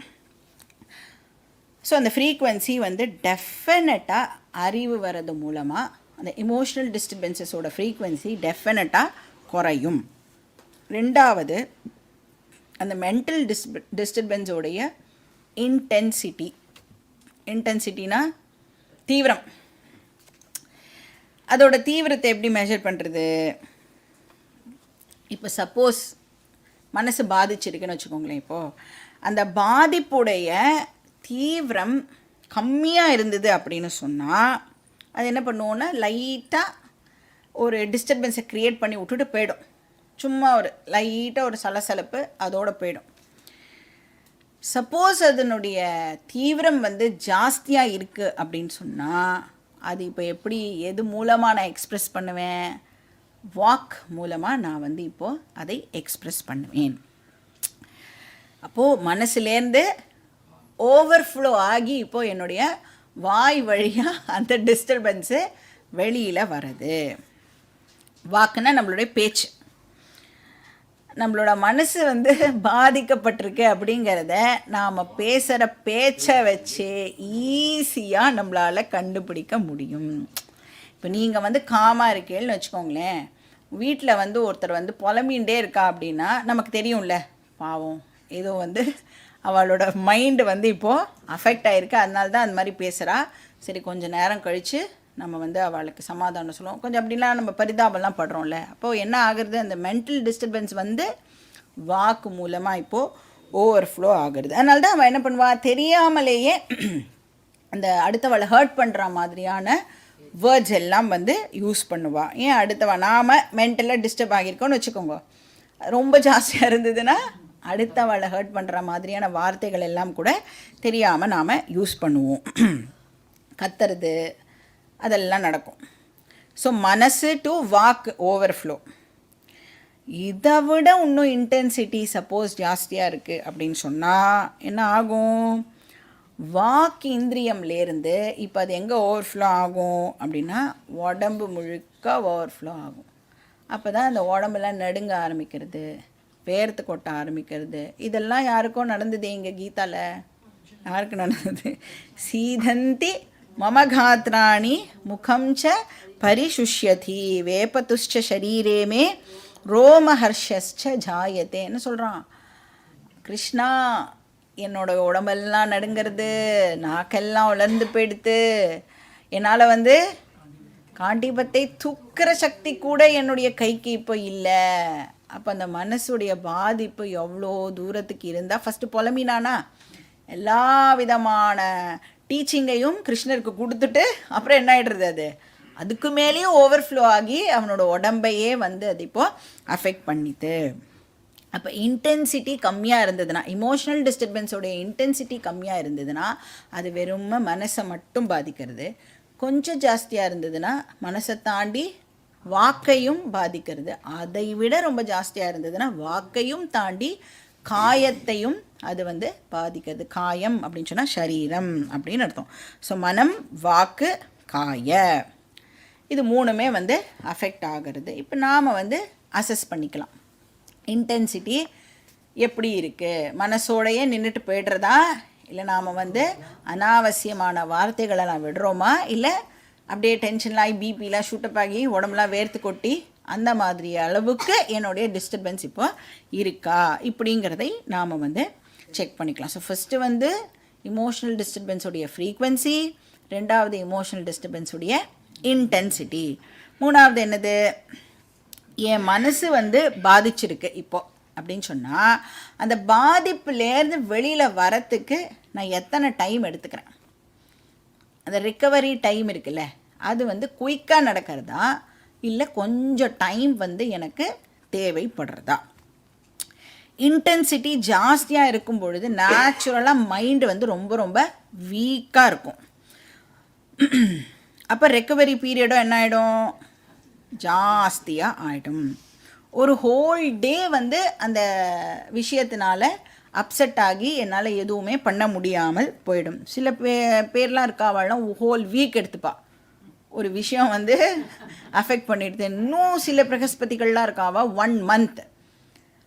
ஸோ அந்த ஃப்ரீக்குவென்சி வந்து டெஃபினட்டாக அறிவு வர்றது மூலமாக அந்த இமோஷ்னல் டிஸ்டர்பன்ஸஸோட ஃப்ரீக்குவென்சி டெஃபினட்டாக குறையும். ரெண்டாவது, அந்த மென்டல் டிஸ்டர்பன்ஸோடைய இன்டென்சிட்டினா தீவிரம். அதோட தீவிரத்தை எப்படி மெஷர் பண்ணுறது? இப்போ சப்போஸ் மனசு பாதிச்சிருக்குன்னு வச்சுக்கோங்களேன். இப்போது அந்த பாதிப்புடைய தீவிரம் கம்மியாக இருந்தது அப்படின்னு சொன்னால் அது என்ன பண்ணுவோன்னா லைட்டாக ஒரு டிஸ்டர்பன்ஸை க்ரியேட் பண்ணி விட்டுட்டு போயிடும். சும்மா ஒரு லைட்டாக ஒரு சலசலப்பு அதோடு போயிடும். சப்போஸ் அதனுடைய தீவிரம் வந்து ஜாஸ்தியாக இருக்குது அப்படின்னு சொன்னால் அது இப்போ எப்படி எது மூலமாக நான் எக்ஸ்ப்ரெஸ் பண்ணுவேன்? வாக் மூலமாக நான் வந்து இப்போது அதை எக்ஸ்ப்ரெஸ் பண்ணுவேன். அப்போது மனசுலேருந்து ஓவர்ஃப்ளோ ஆகி இப்போது என்னுடைய வாய் வழியாக அந்த டிஸ்டர்பன்ஸு வெளியில் வருது. வாக்குன்னா நம்மளுடைய பேச்சு. நம்மளோட மனசு வந்து பாதிக்கப்பட்டிருக்கு அப்படிங்கிறத நாம் பேசுகிற பேச்சை வச்சு ஈஸியாக நம்மளால் கண்டுபிடிக்க முடியும். இப்போ நீங்கள் வந்து காமாக இருக்கேன்னு வச்சுக்கோங்களேன், வீட்டில் வந்து ஒருத்தர் வந்து புலம்பின்ண்டே இருக்கா அப்படின்னா நமக்கு தெரியும்ல, பாவம் ஏதோ வந்து அவளோட மைண்டு வந்து இப்போது அஃபெக்ட் ஆகிருக்கு, அதனால தான் அந்த மாதிரி பேசுகிறா. சரி கொஞ்சம் நேரம் கழித்து நம்ம வந்து அவளுக்கு சமாதானம் சொல்லுவோம். கொஞ்சம் அப்படிலாம் நம்ம பரிதாபம்லாம் படுறோம்ல. அப்போது என்ன ஆகுறது? அந்த மென்டல் டிஸ்டர்பன்ஸ் வந்து வாக்கு மூலமாக இப்போது ஓவர்ஃப்ளோ ஆகுறது. அதனால தான் அவள் என்ன பண்ணுவாள், தெரியாமலேயே அந்த அடுத்தவளை ஹர்ட் பண்ணுற மாதிரியான வேர்ட்ஸ் எல்லாம் வந்து யூஸ் பண்ணுவாள். ஏன் நாம் மென்டலாக டிஸ்டர்ப் ஆகியிருக்கோன்னு வச்சுக்கோங்க, ரொம்ப ஜாஸ்தியாக இருந்ததுன்னா அடுத்தவளை ஹர்ட் பண்ணுற மாதிரியான வார்த்தைகள் எல்லாம் கூட தெரியாமல் நாம் யூஸ் பண்ணுவோம். கத்துறது அதெல்லாம் நடக்கும். ஸோ மனசு டு வாக் ஓவர்ஃப்ளோ. இதை விட இன்னும் இன்டென்சிட்டி சப்போஸ் ஜாஸ்தியாக இருக்குது அப்படின்னு சொன்னால் என்ன ஆகும்? வாக்கு இந்திரியம்லேருந்து இப்போ அது எங்கே ஓவர்ஃப்ளோ ஆகும் அப்படின்னா உடம்பு முழுக்க ஓவர்ஃப்ளோ ஆகும். அப்போ தான் அந்த உடம்பெல்லாம் நடுங்க ஆரம்பிக்கிறது, வேர்த்து கொட்ட ஆரம்பிக்கிறது. இதெல்லாம் யாருக்கும் நடந்தது? எங்கள் கீதாவில் யாருக்கு நடந்தது? சீதந்தி மமகாத்ராணி முகம் ச பரிசுஷ்யதி வேபதுஷ்ச ஷரீரே மே ரோமஹர்ஷஸ்ச ஜாயத்தேன்னு சொல்கிறான் கிருஷ்ணா. என்னோட உடம்பெல்லாம் நடுங்கிறது, நாக்கெல்லாம் உலர்ந்து போயிடுத்து, என்னால் வந்து காண்டிபத்தை தூக்கிற சக்தி கூட என்னுடைய கைக்கு இப்போ இல்லை. அப்போ அந்த மனசுடைய பாதிப்பு எவ்வளோ தூரத்துக்கு இருந்தால் ஃபஸ்ட்டு புலம்பினானா எல்லா விதமான டீச்சிங்கையும் கிருஷ்ணருக்கு கொடுத்துட்டு அப்புறம் என்ன ஆகிடுறது? அதுக்கு மேலேயும் ஓவர்ஃப்ளோ ஆகி அவனோட உடம்பையே வந்து அது இப்போது அஃபெக்ட் பண்ணிட்டு. அப்போ இன்டென்சிட்டி கம்மியாக இருந்ததுன்னா, இமோஷ்னல் டிஸ்டர்பன்ஸோடைய இன்டென்சிட்டி கம்மியாக இருந்ததுன்னா அது வெறும் மனசை மட்டும் பாதிக்கிறது. கொஞ்சம் ஜாஸ்தியாக இருந்ததுன்னா மனசை தாண்டி வாக்கையும் பாதிக்கிறது. அதை விட ரொம்ப ஜாஸ்தியாக இருந்ததுன்னா வாக்கையும் தாண்டி காயத்தையும் அது வந்து பாதிக்கிறது. காயம் அப்படின்னு சொன்னால் சரீரம் அப்படின்னு அர்த்தம். ஸோ மனம், வாக்கு, காய, இது மூணுமே வந்து அஃபெக்ட் ஆகிறது. இப்போ நாம் வந்து அசஸ் பண்ணிக்கலாம் இன்டென்சிட்டி எப்படி இருக்குது. மனசோடையே நின்றுட்டு போய்டுறதா, இல்லை நாம் வந்து அனாவசியமான வார்த்தைகளை நான் விடுறோமா, இல்லை அப்படியே டென்ஷன்லாம் பிபிலாம் ஷூட்டப் ஆகி உடம்புலாம் வேர்த்து கொட்டி அந்த மாதிரி அளவுக்கு என்னுடைய டிஸ்டர்பன்ஸ் இப்போ இருக்கா இப்படிங்கிறதை நாம் வந்து செக் பண்ணிக்கலாம். ஸோ ஃபஸ்ட்டு வந்து இமோஷ்னல் டிஸ்டர்பன்ஸுடைய ஃப்ரீக்வன்சி, ரெண்டாவது இமோஷ்னல் டிஸ்டர்பன்ஸுடைய இன்டென்சிட்டி, மூணாவது என்னது, என் மனசு வந்து பாதிச்சிருக்கு இப்போது அப்படின்னு சொன்னால் அந்த பாதிப்புலேருந்து வெளியில் வரத்துக்கு நான் எத்தனை டைம் எடுத்துக்கிறேன். அந்த ரிக்கவரி டைம் இருக்குல்ல, அது வந்து குயிக்காக நடக்கிறதா இல்லை கொஞ்சம் டைம் வந்து எனக்கு தேவைப்படுறதா. இன்டென்சிட்டி ஜாஸ்தியாக இருக்கும் பொழுது நேச்சுரலாக மைண்டு வந்து ரொம்ப ரொம்ப வீக்காக இருக்கும். அப்போ ரெக்கவரி பீரியடும் என்ன ஆகிடும், ஜாஸ்தியாக ஆகிடும். ஒரு ஹோல் டே வந்து அந்த விஷயத்தினால அப்செட் ஆகி என்னால் எதுவுமே பண்ண முடியாமல் போயிடும். சில பேர்லாம் இருக்காவெல்லாம் ஹோல் வீக் எடுத்துப்பா, ஒரு விஷயம் வந்து அஃபெக்ட் பண்ணிடுது. இன்னும் சில பிரகஸ்பதிகள்லாம் இருக்காவா 1 month,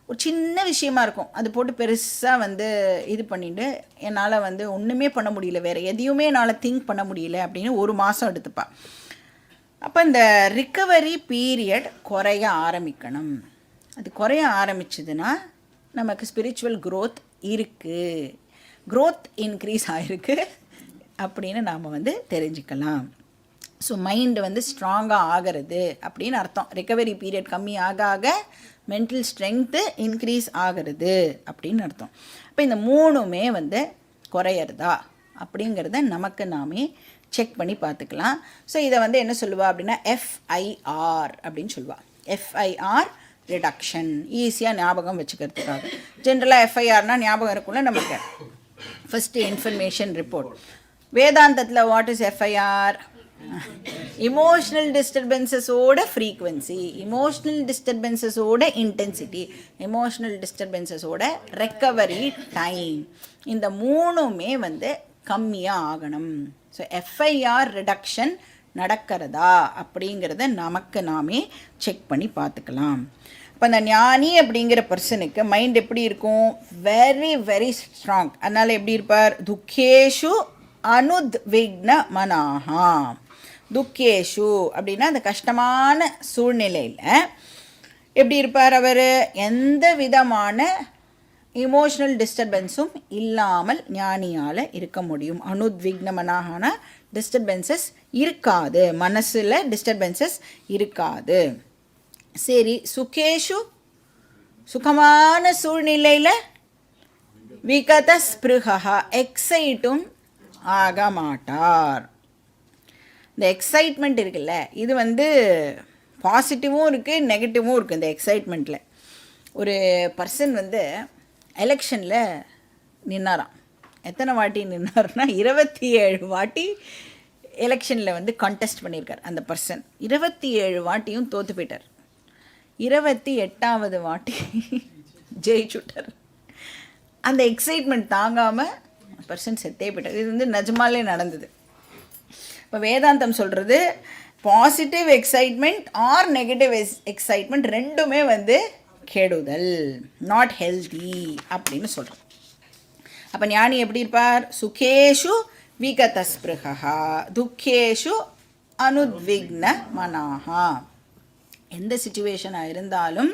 ஒரு சின்ன விஷயமா இருக்கும், அது போட்டு பெருசாக வந்து இது பண்ணிட்டு என்னால் வந்து ஒன்றுமே பண்ண முடியல, வேறு எதையுமே என்னால் திங்க் பண்ண முடியல அப்படின்னு 1 மாதம் எடுத்துப்பா. அப்போ இந்த ரிக்கவரி பீரியட் குறைய ஆரம்பிக்கணும். அது குறைய ஆரம்பிச்சதுன்னா நமக்கு ஸ்பிரிச்சுவல் க்ரோத் இருக்குது, க்ரோத் இன்க்ரீஸ் ஆகிருக்கு அப்படின்னு நாம் வந்து தெரிஞ்சுக்கலாம். ஸோ மைண்டு வந்து ஸ்ட்ராங்காக ஆகிறது அப்படின்னு அர்த்தம். ரிக்கவரி பீரியட் கம்மி ஆக ஆக மென்டல் ஸ்ட்ரென்த்து இன்க்ரீஸ் ஆகிறது அப்படின்னு அர்த்தம். அப்போ இந்த 3மே வந்து குறையிறதா அப்படிங்கிறத நமக்கு நாமே செக் பண்ணி பார்த்துக்கலாம். ஸோ இதை வந்து என்ன சொல்லுவா அப்படின்னா FIR அப்படின்னு சொல்லுவாள். FIR ரிடக்ஷன், ஈஸியாக ஞாபகம் வச்சுக்கிறதுக்காக. ஜென்ரலாக FIRனால் ஞாபகம் இருக்கும்ல நமக்கு, ஃபஸ்ட்டு இன்ஃபர்மேஷன் ரிப்போர்ட். வேதாந்தத்தில் வாட் இஸ் FIR? இமோஷ்னல் டிஸ்டர்பன்சஸோட ஃப்ரீக்வன்சி, இமோஷ்னல் டிஸ்டர்பன்சஸோட இன்டென்சிட்டி, இமோஷ்னல் டிஸ்டர்பன்சஸோட ரெக்கவரி டைம், இந்த 3மே வந்து கம்மியாக ஆகணும். ஸோ FIR ரிடக்ஷன் நடக்கிறதா அப்படிங்கிறத நமக்கு நாமே செக் பண்ணி பார்த்துக்கலாம். இப்போ அந்த ஞானி அப்படிங்கிற பர்சனுக்கு மைண்ட் எப்படி இருக்கும்? Very very strong. அதனால் எப்படி இருப்பார்? துக்கேஷு அனுத்விக்ன மனாஹா. துக்கேஷு அப்படின்னா அந்த கஷ்டமான சூழ்நிலையில் எப்படி இருப்பார் அவர்? எந்த விதமான இமோஷ்னல் டிஸ்டர்பன்ஸும் இல்லாமல் ஞானியால் இருக்க முடியும். அனுத்விக்ன மனாஹானா டிஸ்டர்பன்சஸ் இருக்காது, மனசில் டிஸ்டர்பன்சஸ் இருக்காது. சரி, சுகேஷு சுகமான சூழ்நிலையில் விகத ஸ்பிருஹா எக்ஸைட்டும் ஆக மாட்டார். இந்த எக்ஸைட்மெண்ட் இருக்குல்ல, இது வந்து பாசிட்டிவும் இருக்குது நெகட்டிவும் இருக்குது. இந்த எக்ஸைட்மெண்ட்டில் ஒரு பர்சன் வந்து எலெக்ஷனில் நின்னாராம். எத்தனை வாட்டி நின்னார்னா 27 வாட்டி எலெக்ஷனில் வந்து கான்டெஸ்ட் பண்ணியிருக்கார் அந்த பர்சன். 27 வாட்டியும் தோற்று போயிட்டார். 28வது வாட்டி ஜெயிச்சுட்டார். அந்த எக்ஸைட்மெண்ட் தாங்காமல் பர்சன் செத்தே போயிட்டார். இது வந்து நிஜமாலே நடந்தது. இப்போ வேதாந்தம் சொல்கிறது positive excitement or negative excitement ரெண்டுமே வந்து கெடுதல், நாட் ஹெல்தி அப்படின்னு சொல்கிறோம். அப்போ ஞானி எப்படி இருப்பார்? சுகேஷு விகதஸ்பிருஹா துக்கேஷு அனுத்விக்ன மனாஹா. எந்த சிச்சுவேஷனாக இருந்தாலும்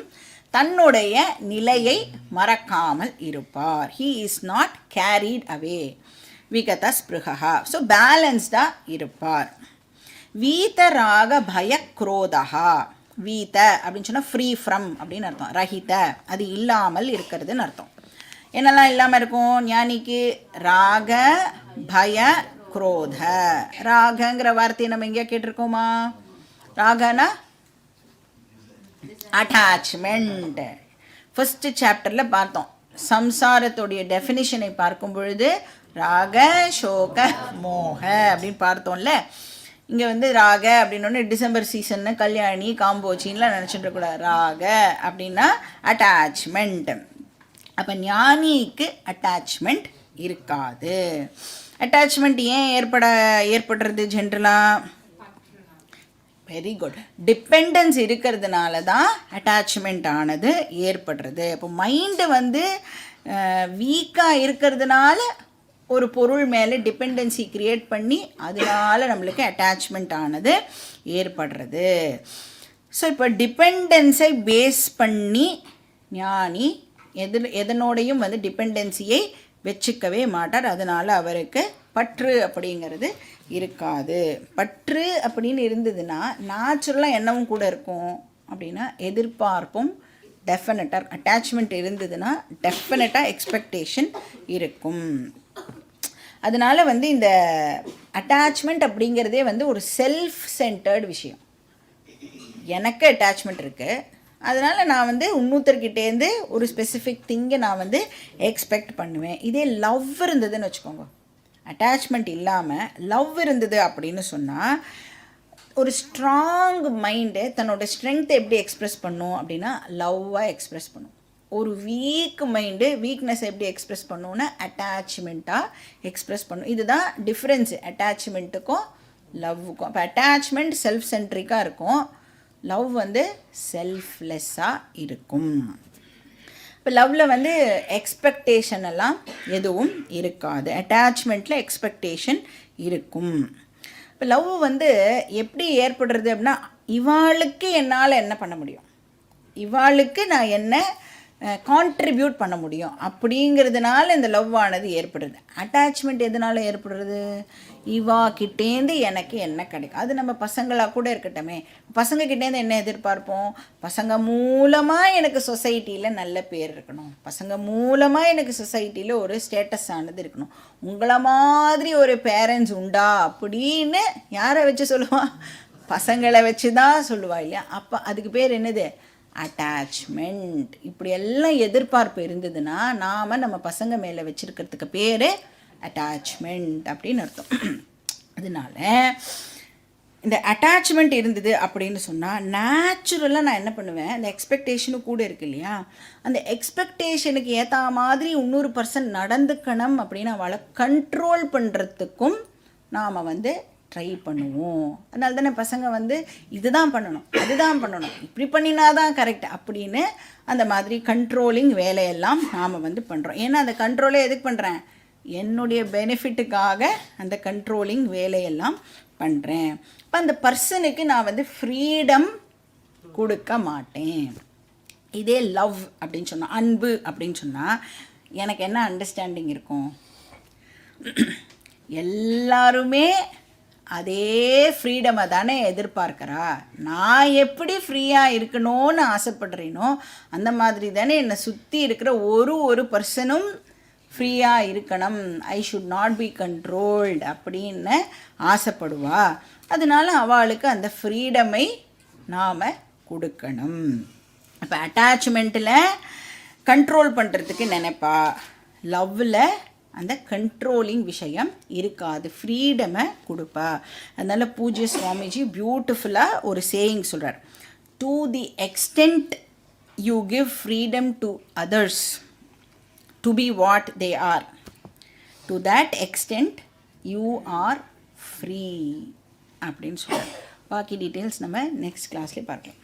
தன்னுடைய நிலையை மறக்காமல் இருப்பார். He is not carried away. விகதஸ்பிருஹா, ஸோ பேலன்ஸ்டாக இருப்பார். வீதராக பயக்ரோதா. வீத அப்படின்னு சொன்னால் ஃப்ரீ ஃப்ரம் அப்படின்னு அர்த்தம். ரஹித அது இல்லாமல் இருக்கிறதுன்னு அர்த்தம். என்னெல்லாம் இல்லாமல் இருக்கும் ஞானிக்கு? ராக பய குரோத. ராகங்கிற வார்த்தையை நம்ம எங்கேயா கேட்டிருக்கோமா? ராகனா அட்டாச்மெண்ட். ஃபர்ஸ்ட் சாப்டரில் பார்த்தோம். சம்சாரத்துடைய டெஃபினிஷனை பார்க்கும் பொழுது ராக சோக மோக அப்படின்னு பார்த்தோம்ல. இங்கே வந்து ராக அப்படின்னோடனே டிசம்பர் சீசன்னு கல்யாணி காம்போச்சின்லாம் நினச்சிட்டு இருக்கக்கூடாது. ராக அப்படின்னா அட்டாச்மெண்ட். அப்போ ஞானிக்கு அட்டாச்மெண்ட் இருக்காது. அட்டாச்மெண்ட் ஏன் ஏற்படுறது ஜென்ரலாக? Very good. டிபெண்டன்ஸ் இருக்கிறதுனால தான் அட்டாச்மெண்ட் ஆனது ஏற்படுறது. அப்போ மைண்டு வந்து வீக்காக இருக்கிறதுனால ஒரு பொருள் மேலே டிபெண்டன்சி க்ரியேட் பண்ணி அதனால நம்மளுக்கு அட்டாச்மெண்ட் ஆனது ஏற்படுறது. ஸோ இப்போ டிபெண்டன்ஸை பேஸ் பண்ணி ஞானி எதனோடையும் வந்து டிபெண்டன்சியை வச்சுக்கவே மாட்டார். அதனால் அவருக்கு பற்று அப்படிங்கிறது இருக்காது. பற்று அப்படின்னு இருந்ததுன்னா நேச்சுரலாக என்னவும் கூட இருக்கும் அப்படின்னா எதிர்பார்ப்பும் டெஃபினட்டாக. அட்டாச்மெண்ட் இருந்ததுன்னா டெஃபினட்டாக எக்ஸ்பெக்டேஷன் இருக்கும். அதனால் வந்து இந்த அட்டாச்மெண்ட் அப்படிங்கிறதே வந்து ஒரு செல்ஃப் சென்டர்டு விஷயம். எனக்கு அட்டாச்மெண்ட் இருக்குது, அதனால் நான் வந்து இன்னொருத்தர்கிட்டேருந்து ஒரு ஸ்பெசிஃபிக் திங்கை நான் வந்து எக்ஸ்பெக்ட் பண்ணுவேன். இதே லவ் இருந்ததுன்னு வச்சுக்கோங்க, அட்டாச்மெண்ட் இல்லாமல் லவ் இருந்தது அப்படின்னு சொன்னால், ஒரு ஸ்ட்ராங் மைண்டு தன்னோட ஸ்ட்ரென்த்தை எப்படி எக்ஸ்ப்ரெஸ் பண்ணும் அப்படின்னா லவ்வாக எக்ஸ்ப்ரெஸ் பண்ணும். ஒரு வீக் மைண்டு வீக்னஸ் எப்படி எக்ஸ்ப்ரெஸ் பண்ணுன்னா அட்டாச்மெண்ட்டாக எக்ஸ்ப்ரெஸ் பண்ணும். இதுதான் டிஃப்ரென்ஸு அட்டாச்மெண்ட்டுக்கும் லவ்வுக்கும். அப்போ அட்டாச்மெண்ட் செல்ஃப் சென்ட்ரிக்காக இருக்கும், லவ் வந்து செல்ஃப்லெஸ்ஸாக இருக்கும். இப்போ லவ்வில் வந்து எக்ஸ்பெக்டேஷன் எல்லாம் எதுவும் இருக்காது, அட்டாச்மெண்ட்டில் எக்ஸ்பெக்டேஷன் இருக்கும். இப்போ லவ் வந்து எப்படி ஏற்படுறது அப்படின்னா, இவாளுக்கு என்னால் என்ன பண்ண முடியும், இவாளுக்கு நான் என்ன கான்ட்ரிபியூட் பண்ண முடியும் அப்படிங்கிறதுனால இந்த லவ் ஆனது ஏற்படுறது. அட்டாச்மெண்ட் எதனால் ஏற்படுறது, இவா கிட்டேந்து எனக்கு என்ன கிடைக்கும். அது நம்ம பசங்களாக கூட இருக்கட்டுமே, பசங்கக்கிட்டேருந்து என்ன எதிர்பார்ப்போம், பசங்க மூலமாக எனக்கு சொசைட்டியில் நல்ல பேர் இருக்கணும், பசங்க மூலமாக எனக்கு சொசைட்டியில் ஒரு ஸ்டேட்டஸ் ஆனது இருக்கணும், உங்களை மாதிரி ஒரு பேரண்ட்ஸ் உண்டா அப்படின்னு யாரை வச்சு சொல்லுவான், பசங்களை வச்சு தான் சொல்லுவா இல்லையா. அப்போ அதுக்கு பேர் என்னது, அட்டாச்மெண்ட். இப்படியெல்லாம் எதிர்பார்ப்பு இருந்ததுன்னா நாம் நம்ம பசங்க மேலே வச்சுருக்கிறதுக்கு பேர் அட்டாச்மெண்ட் அப்படின்னு அர்த்தம். அதனால இந்த அட்டாச்மெண்ட் இருந்தது அப்படின்னு சொன்னால் நேச்சுரலாக நான் என்ன பண்ணுவேன், அந்த எக்ஸ்பெக்டேஷனும் கூட இருக்கு இல்லையா, அந்த எக்ஸ்பெக்டேஷனுக்கு ஏற்ற மாதிரி 100% நடந்துக்கணும் அப்படின்னு அவளை கண்ட்ரோல் பண்ணுறதுக்கும் நாம் வந்து ட்ரை பண்ணுவோம். அதனால தானே பசங்க வந்து இதுதான் பண்ணணும் அதுதான் பண்ணணும் இப்படி பண்ணினா தான் கரெக்ட் அப்படின்னு அந்த மாதிரி கண்ட்ரோலிங் வேலையெல்லாம் நாம் வந்து பண்ணுறோம். ஏன்னா அந்த கண்ட்ரோலே எதுக்கு பண்ணுறேன், என்னுடைய பெனிஃபிட்டுக்காக அந்த கண்ட்ரோலிங் வேலையெல்லாம் பண்ணுறேன். இப்போ அந்த பர்சனுக்கு நான் வந்து ஃப்ரீடம் கொடுக்க மாட்டேன். இதே லவ் அப்படின்னு சொன்னால், அன்பு அப்படின்னு சொன்னால் எனக்கு என்ன அண்டர்ஸ்டாண்டிங் இருக்கும், எல்லாருமே அதே ஃப்ரீடமை தானே எதிர்பார்க்குறா, நான் எப்படி ஃப்ரீயாக இருக்கணும்னு ஆசைப்படுறேனோ அந்த மாதிரி தானே என்னை சுற்றி இருக்கிற ஒரு பர்சனும் ஃப்ரீயாக இருக்கணும், I should not be controlled அப்படின்னு ஆசைப்படுவா. அதனால அவளுக்கு அந்த ஃப்ரீடமை நாம் கொடுக்கணும். இப்போ அட்டாச்மெண்ட்டில் கண்ட்ரோல் பண்ணுறதுக்கு நினைப்பா, லவ்வில் அந்த கண்ட்ரோலிங் விஷயம் இருக்காது, ஃப்ரீடமை கொடுப்பா. அதனால் பூஜ்ய சுவாமிஜி பியூட்டிஃபுல்லாக ஒரு சேயிங் சொல்கிறார், to the extent you give freedom to others to be what they are, to that extent you are free அப்படின்னு சொல்கிறார். பாக்கி டீட்டெயில்ஸ் நம்ம நெக்ஸ்ட் கிளாஸ்லேயே பார்க்கலாம்.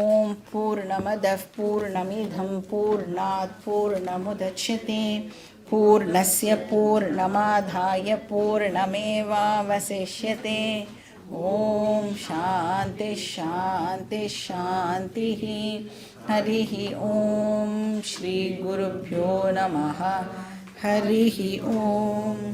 ஓம் பூர்ணமதః பூர்ணமிதம் பூர்ணாத் பூர்ணமுதச்யதே பூர்ணஸ்ய பூர்ணமாதாய பூர்ணமேவாவசிஷ்யதே. ஓம் சாந்தி சாந்தி சாந்தி. ஹரிஹி ஓம் ஸ்ரீ குருப்யோ நமः. ஹரிஹி ஓம்.